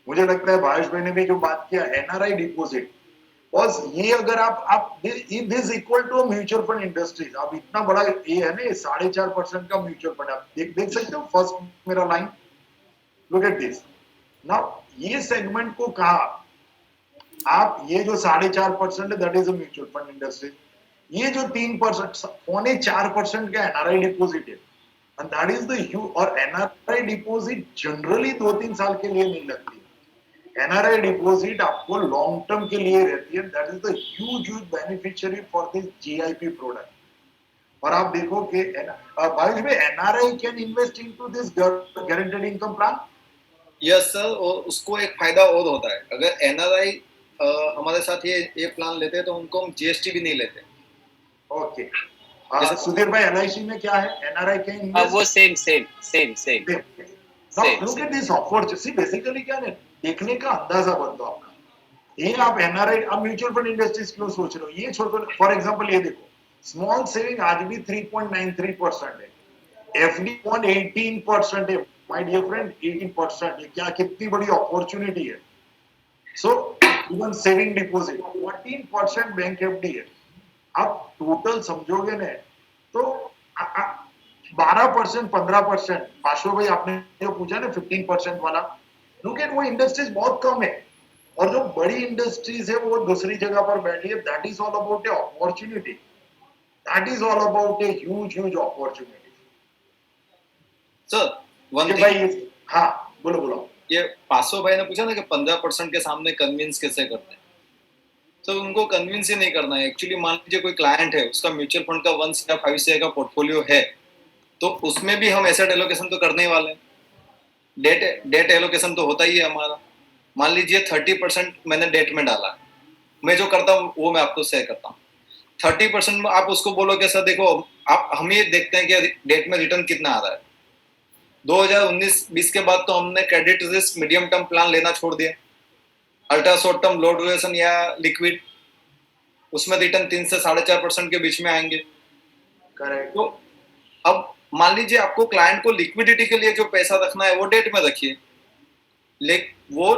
मुझे लगता है भावेश भाई ने भी जो बात किया एनआरआई डिपॉजिट, बस ये अगर आप this equal to mutual fund industries. अब इतना बड़ा ये है ना, 4.5% का म्यूचुअल फंड। आप देख सकते हो फर्स्ट मेरा line, look at this. Now ये सेगमेंट को कहा आप, ये जो 4.5% है that is a mutual fund industry. ये जो 3% 4.5% का एनआरआई डिपॉजिट है, and that is the huge. और एनआरआई डिपॉजिट जनरली 2-3 साल के लिए नहीं लगती। एनआरआई डिपॉजिट आपको लॉन्ग टर्म के लिए रहती है। That is the huge beneficiary for this GIP product. और आप देखो कि भाई भाई NRI can invest into this guaranteed income plan. Yes sir, और उसको एक फायदा और होता है, अगर एनआरआई हमारे साथ ये प्लान लेते हैं तो उनको हम जीएसटी भी नहीं लेते। ओके, सुधीर भाई एलआईसी में क्या है, एनआरआई कैन इन्वेस्ट। वो same look at this opportunity. Basically क्या है, देखने का अंदाजा बनता है आपका। ये आप एनआरआई, आप म्यूचुअल फंड इंडस्ट्रीज क्यों सोच रहे हो, ये छोड़कर फॉर एग्जांपल ये देखो, स्मॉल सेविंग आज भी 3.93% है, एफडी 18% है। माय डियर फ्रेंड 18%, ये क्या कितनी बड़ी अपॉर्चुनिटी है। So even saving deposit 14% bank FD है। आप टोटल समझोगे ना तो 12%, 15%। पाशो भाई आपने जो पूछा ना 15% वाला, लुक एट वो इंडस्ट्रीज बहुत कम है। और जो बड़ी इंडस्ट्रीज है वो दूसरी जगह पर बैठी है। That is all about a opportunity, that is all about a huge opportunity. Sir one thing, भाई हाँ बोलो बोलो। ये पासो भाई ने पूछा ना कि 15% के सामने कन्विंस कैसे करते हैं, तो उनको कन्विंस ही नहीं करना है। एक्चुअली मान लीजिए कोई क्लाइंट है, उसका म्यूचुअल फंड का 1 या 5 शेयर का पोर्टफोलियो है, तो उसमें भी हम एसेट एलोकेशन तो करने ही वाले हैं। डेट एलोकेशन तो होता ही है हमारा। मान लीजिए 30% मैंने डेट में डाला, मैं जो करता हूँ वो मैं आपको शेयर करता हूँ। 30% में आप उसको बोलो कि सर देखो, आप हम ये देखते हैं कि डेट में रिटर्न कितना आ रहा है। 2019-20 के बाद तो हमने credit risk medium term plan लेना छोड़ दिया, अल्ट्रा शॉर्ट टर्म लो ड्यूरेशन या लिक्विड, उसमें रिटर्न 3 से 4.5% के बीच में आएंगे। करेक्ट। तो अब मान लीजिए आपको क्लाइंट को लिक्विडिटी के लिए जो पैसा रखना है वो डेट में रखिए, वो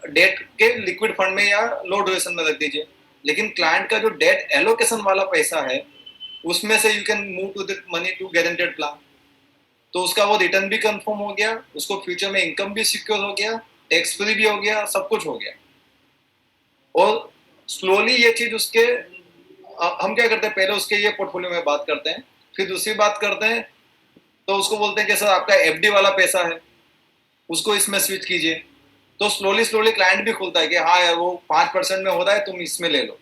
डेट के लिक्विड फंड में या लो ड्यूरेशन में रख दीजिए। लेकिन क्लाइंट का जो डेट एलोकेशन वाला पैसा है उसमें से you can move to the money to guaranteed plan, तो उसका वो रिटर्न भी कंफर्म हो गया, उसको फ्यूचर में इनकम भी सिक्योर हो गया, टैक्स फ्री भी हो गया, सब कुछ हो गया। और स्लोली ये चीज उसके हम क्या करते हैं, पहले उसके ये पोर्टफोलियो में बात करते हैं, फिर दूसरी बात करते हैं तो उसको बोलते हैं कि सर आपका एफडी वाला पैसा है उसको इसमें स्विच कीजिए। तो स्लोली क्लाइंट भी खुलता है कि हाँ यार वो 5% में हो रहा है, तुम इसमें ले लो,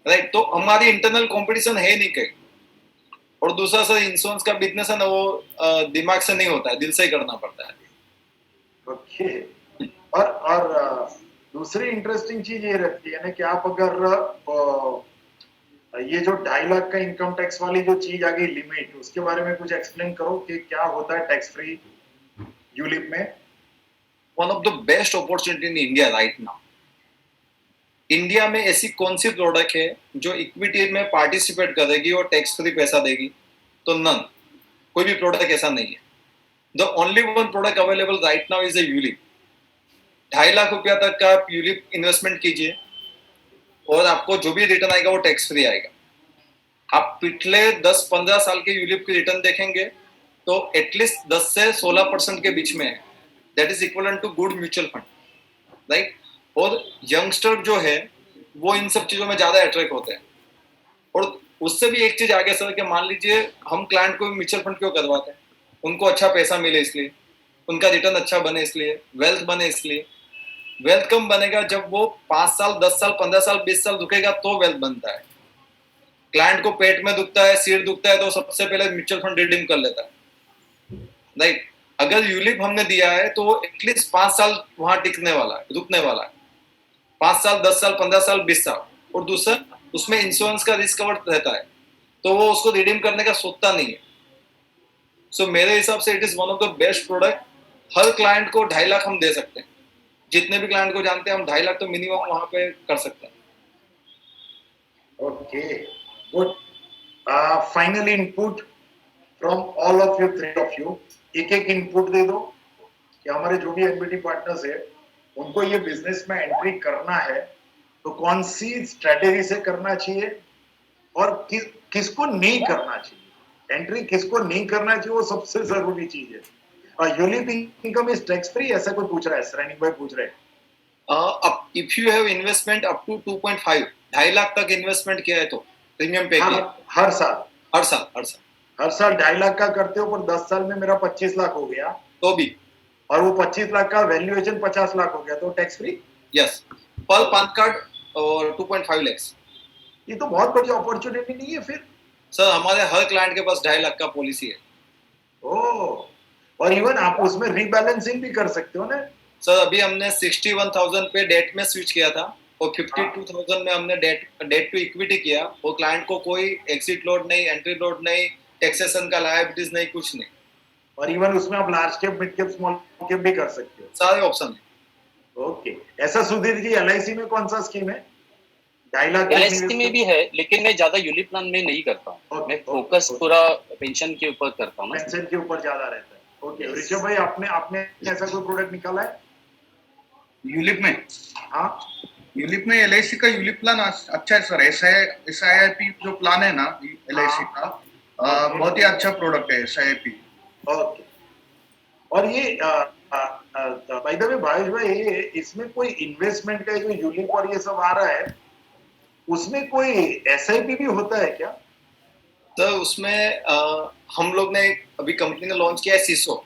राइट। तो हमारी इंटरनल कंपटीशन है नहीं कहीं। और दूसरा सर इंश्योरेंस का बिजनेस है ना, वो दिमाग से नहीं होता है, दिल से ही करना पड़ता है। ओके। और दूसरी इंटरेस्टिंग चीज ये रहती है ना कि आप अगर ये जो 2.5 लाख का इनकम टैक्स वाली जो चीज आ गई लिमिट, उसके बारे में कुछ एक्सप्लेन करो कि क्या होता है टैक्स फ्री यूलिप में। One of the best opportunity in India right now. India में ऐसी कौन सी प्रोडक्ट है जो इक्विटी में पार्टिसिपेट करेगी और टैक्स फ्री पैसा देगी? तो नन, कोई भी प्रोडक्ट ऐसा नहीं है। The only one product available right now is a ULIP. 2.5 lakh रुपया तक का आप यूलिप इन्वेस्टमेंट कीजिए और आपको जो भी रिटर्न आएगा वो टैक्स फ्री आएगा। आप पिछले 10-15 साल के यूलिप के रिटर्न देखेंगे तो एटलीस्ट 10 से 16% के बीच में है। That is equal to good mutual fund, right. और यंगस्टर जो है वो इन सब चीजों में ज्यादा अट्रैक्ट होते हैं। और उससे भी एक चीज आगे सर कि मान लीजिए हम क्लाइंट को म्यूचुअल फंड क्यों करवाते हैं? उनको अच्छा पैसा मिले इसलिए, उनका रिटर्न अच्छा बने इसलिए, वेल्थ बने इसलिए। वेल्थ कम बनेगा जब वो 5 साल 10 साल 15 साल 20 साल रुकेगा तो वेल्थ बनता है। क्लाइंट को पेट में दुखता है, सिर दुखता है तो सबसे पहले म्यूचुअल फंड रिडीम कर लेता है, राइट। अगर यूलिप हमने दिया है तो वो एटलीस्ट 5 साल वहां टिकने वाला है, रुकने वाला है। 5 साल 10 साल 15 साल 20 साल। और दूसरा उसमें इंश्योरेंस का रिस्क कवर रहता है तो वो उसको रिडीम करने का सोचता नहीं है। सो मेरे हिसाब से it is one of the best product. Her client को 2.5 लाख हम दे सकते हैं। जितने भी क्लाइंट को जानते हैं हम 2.5 लाख तो मिनिमम वहां पे कर सकते हैं। Okay, good. Final input from all of you, three of you, एक एक इनपुट दे दो कि हमारे जो भी एनबीटी पार्टनर्स है उनको ये बिजनेस में एंट्री करना है तो कौन सी स्ट्रेटेजी से करना चाहिए और किसको नहीं करना चाहिए, एंट्री किसको नहीं करना चाहिए, वो सबसे जरूरी चीज है। और ULIP income is tax free, ऐसा कोई पूछ रहा है, सैनिक भाई पूछ रहे हैं। If you have investment up to 2.5 2.5 lakh तक इन्वेस्टमेंट किया है तो प्रीमियम पे किया हर साल हर साल हर साल 2.5 लाख का करते हो, पर 10 साल में मेरा 25 लाख हो गया तो भी और वो 25 लाख का वैल्यूएशन 50 लाख हो गया तो टैक्स फ्री। यस, पर पैन कार्ड और 2.5 lakhs। ये तो बहुत बड़ी अपॉर्चुनिटी नहीं है फिर। सर हमारे हर क्लाइंट के पास 2.5 लाख का पॉलिसी है। ओ, और इवन आप उसमें रीबैलेंसिंग भी कर सकते हो ना। सर अभी हमने 61,000 पे डेट में स्विच किया था और 52,000 में हमने डेट टू इक्विटी किया और क्लाइंट को कोई एग्जिट लोड नहीं, एंट्री लोड नहीं, टैक्सेशन का लायबिलिटीज नहीं, कुछ नहीं। और इवन उसमें आप large cap, mid cap, small cap भी कर सकते हो, सारे ऑप्शन है। ओके। ऐसा सुधीर जी, एलआईसी में कौन सा स्कीम है? 2.5 लाख एलआईसी में भी है, लेकिन मैं ज्यादा यूलिप प्लान में नहीं करता हूँ। मैं फोकस पूरा पेंशन के ऊपर करता हूँ, पेंशन के ऊपर ज्यादा रहता है। ओके, ऋषभ भाई आपने ऐसा कोई प्रोडक्ट निकाला है यूलिप में? हाँ, यूलिप में एलआईसी का यूलिप प्लान अच्छा है सर। एसआईआईपी जो प्लान है ना एलआईसी का, बहुत ही अच्छा प्रोडक्ट है एसआईआईपी। ओके। और ये बाय द वे भाई इसमें कोई इन्वेस्टमेंट का जो यूलिप और ये सब आ रहा है, उसमें कोई एसआईपी भी होता है क्या? तो उसमें हम लोग ने अभी कंपनी ने लॉन्च किया है सीसो।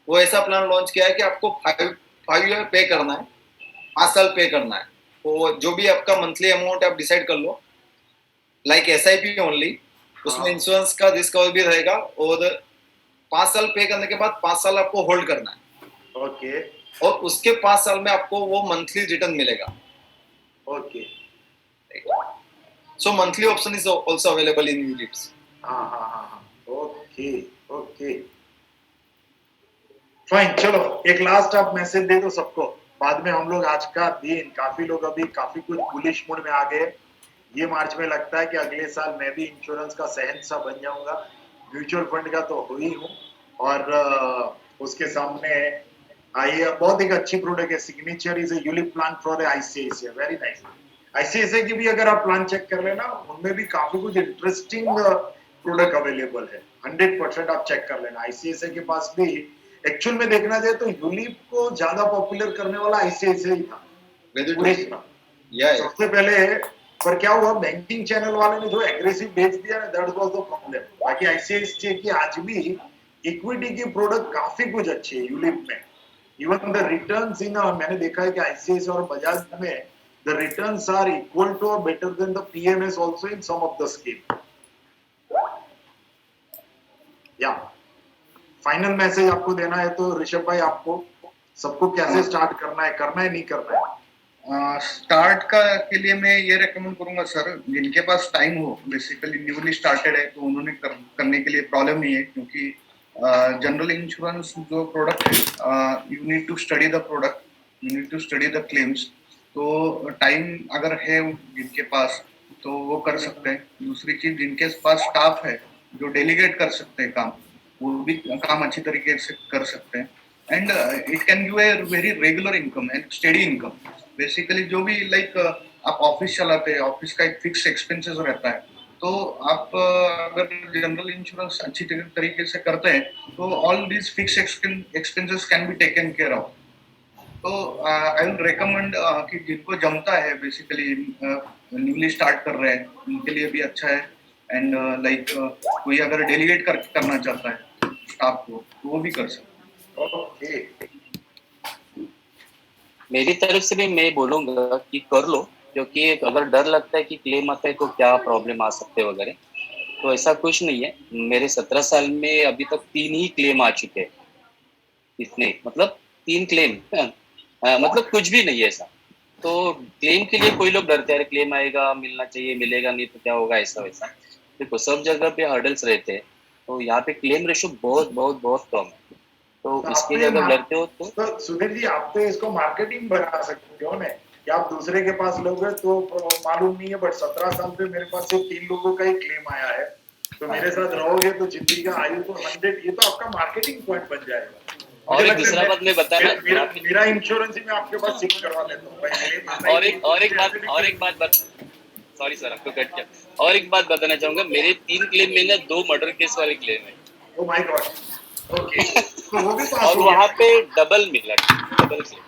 वो ऐसा प्लान लॉन्च किया है कि आपको 5 ईयर पे करना है, 5 साल पे करना है। वो जो भी आपका मंथली अमाउंट आप डिसाइड कर लो, लाइक एसआईपी ओनली। उसमें इंश्योरेंस का रिस्क भी रहेगा और 5 साल पे करने के बाद 5 साल आपको होल्ड करना है। ओके, और उसके 5 साल में आपको वो मंथली रिटर्न मिलेगा। Okay. So monthly option is also available in ULIPs. हाँ, ओके, ओके, फाइन। चलो एक लास्ट आप मैसेज दे दो सबको, बाद में हम लोग आज का दिन, काफी लोग अभी काफी कुछ बुलिश मूड में आ गए। ये मार्च में लगता है कि अगले साल मैं भी इंश्योरेंस का शहंशाह बन जाऊंगा, म्यूचुअल फंड का तो हो ही हूँ। और उसके सामने आइए, बहुत एक अच्छी प्रोडक्ट है, signature is a ULIP plan for ICICI, very nice. ICICI की भी अगर आप प्लान चेक कर लेना, उनमें भी काफी कुछ इंटरेस्टिंग प्रोडक्ट अवेलेबल है। 100% आप चेक कर लेना। आईसीआईसीआई के पास भी एक्चुअल में देखना जाए तो यूलिप को ज्यादा पॉपुलर करने वाला आईसीआईसीआई था। सबसे पहले, पर क्या हुआ, बैंकिंग चैनल वाले ने जो एग्रेसिव बेच दिया ना, दैट वाज द प्रॉब्लम। बाकी आईसीआईसीआई की आज भी इक्विटी की प्रोडक्ट काफी कुछ अच्छी है यूलिप में। इवन द रिटर्न्स इन, मैंने देखा है कि आईसीआईसीआई और बजाज में the returns are equal to or better than the PMS also in some of the scheme. या फाइनल मैसेज आपको देना है तो ऋषभ भाई, आपको सबको कैसे स्टार्ट करना है नहीं करना है? स्टार्ट का के लिए मैं ये रेकमेंड करूंगा सर, जिनके पास टाइम हो, बेसिकली न्यूली स्टार्टेड है तो उन्होंने करने के लिए प्रॉब्लम नहीं है, क्योंकि जनरल इंश्योरेंस जो प्रोडक्ट है, you need to study the product, you need to study the claims. तो टाइम अगर है जिनके पास तो वो कर सकते हैं। दूसरी चीज, जिनके पास स्टाफ है जो डेलीगेट कर सकते हैं काम, वो भी काम अच्छी तरीके से कर सकते हैं। And it can give a very regular income and steady income. Basically जो भी लाइक आप ऑफिस चलाते हैं, ऑफिस का एक फिक्स एक्सपेंसेस रहता है, तो आप अगर जनरल इंश्योरेंस अच्छी तरीके से करते हैं तो all these fix expenses can be taken care of. तो आई विल रिकमेंड कि जिनको जमता है, बेसिकली न्यूली स्टार्ट कर रहे हैं, उनके लिए भी अच्छा है। एंड लाइक कोई अगर डेलीगेट करना चाहता है स्टाफ को तो वो भी कर सकता है। ओके, मेरी तरफ से भी मैं बोलूंगा कि कर लो, क्योंकि अगर डर लगता है कि क्लेम आता है तो क्या प्रॉब्लम आ सकते वगैरह, तो ऐसा कुछ नहीं है। मेरे 17 साल में अभी तक 3 ही क्लेम आ चुके हैं, इतने, मतलब 3 क्लेम, मतलब कुछ भी नहीं है ऐसा। तो क्लेम के लिए कोई लोग डरते हैं, क्लेम आएगा, मिलना चाहिए, मिलेगा नहीं तो क्या होगा, ऐसा वैसा। देखो सब जगह पे हर्डल्स रहते हैं, तो यहाँ पे क्लेम रेशो बहुत बहुत बहुत कम है, तो इसके लिए अगर डरते हो तो सुधीर जी आप तो इसको मार्केटिंग बना सकते हो ना, कि आप दूसरे के पास लोगे तो मालूम नहीं है, बट 17 साल पे मेरे पास सिर्फ 3 लोगों का ही क्लेम आया है। तो मेरे साथ रहोगे तो जिंदगी का आयु तो 100, ये तो आपका मार्केटिंग पॉइंट बन जाएगा। और एक दूसरा बात मैं बताना, मेरा इंश्योरेंस ही मैं आपके पास शिफ्ट करवा देता हूँ। और एक बात सॉरी सर आपको कट किया, और एक बात बताना चाहूंगा, मेरे 3 क्लेम में ना 2 मर्डर केस वाले क्लेम है। Oh my God, okay. तो वो भी पास और हो गया। वहाँ पे डबल मिला, डबल क्लेम।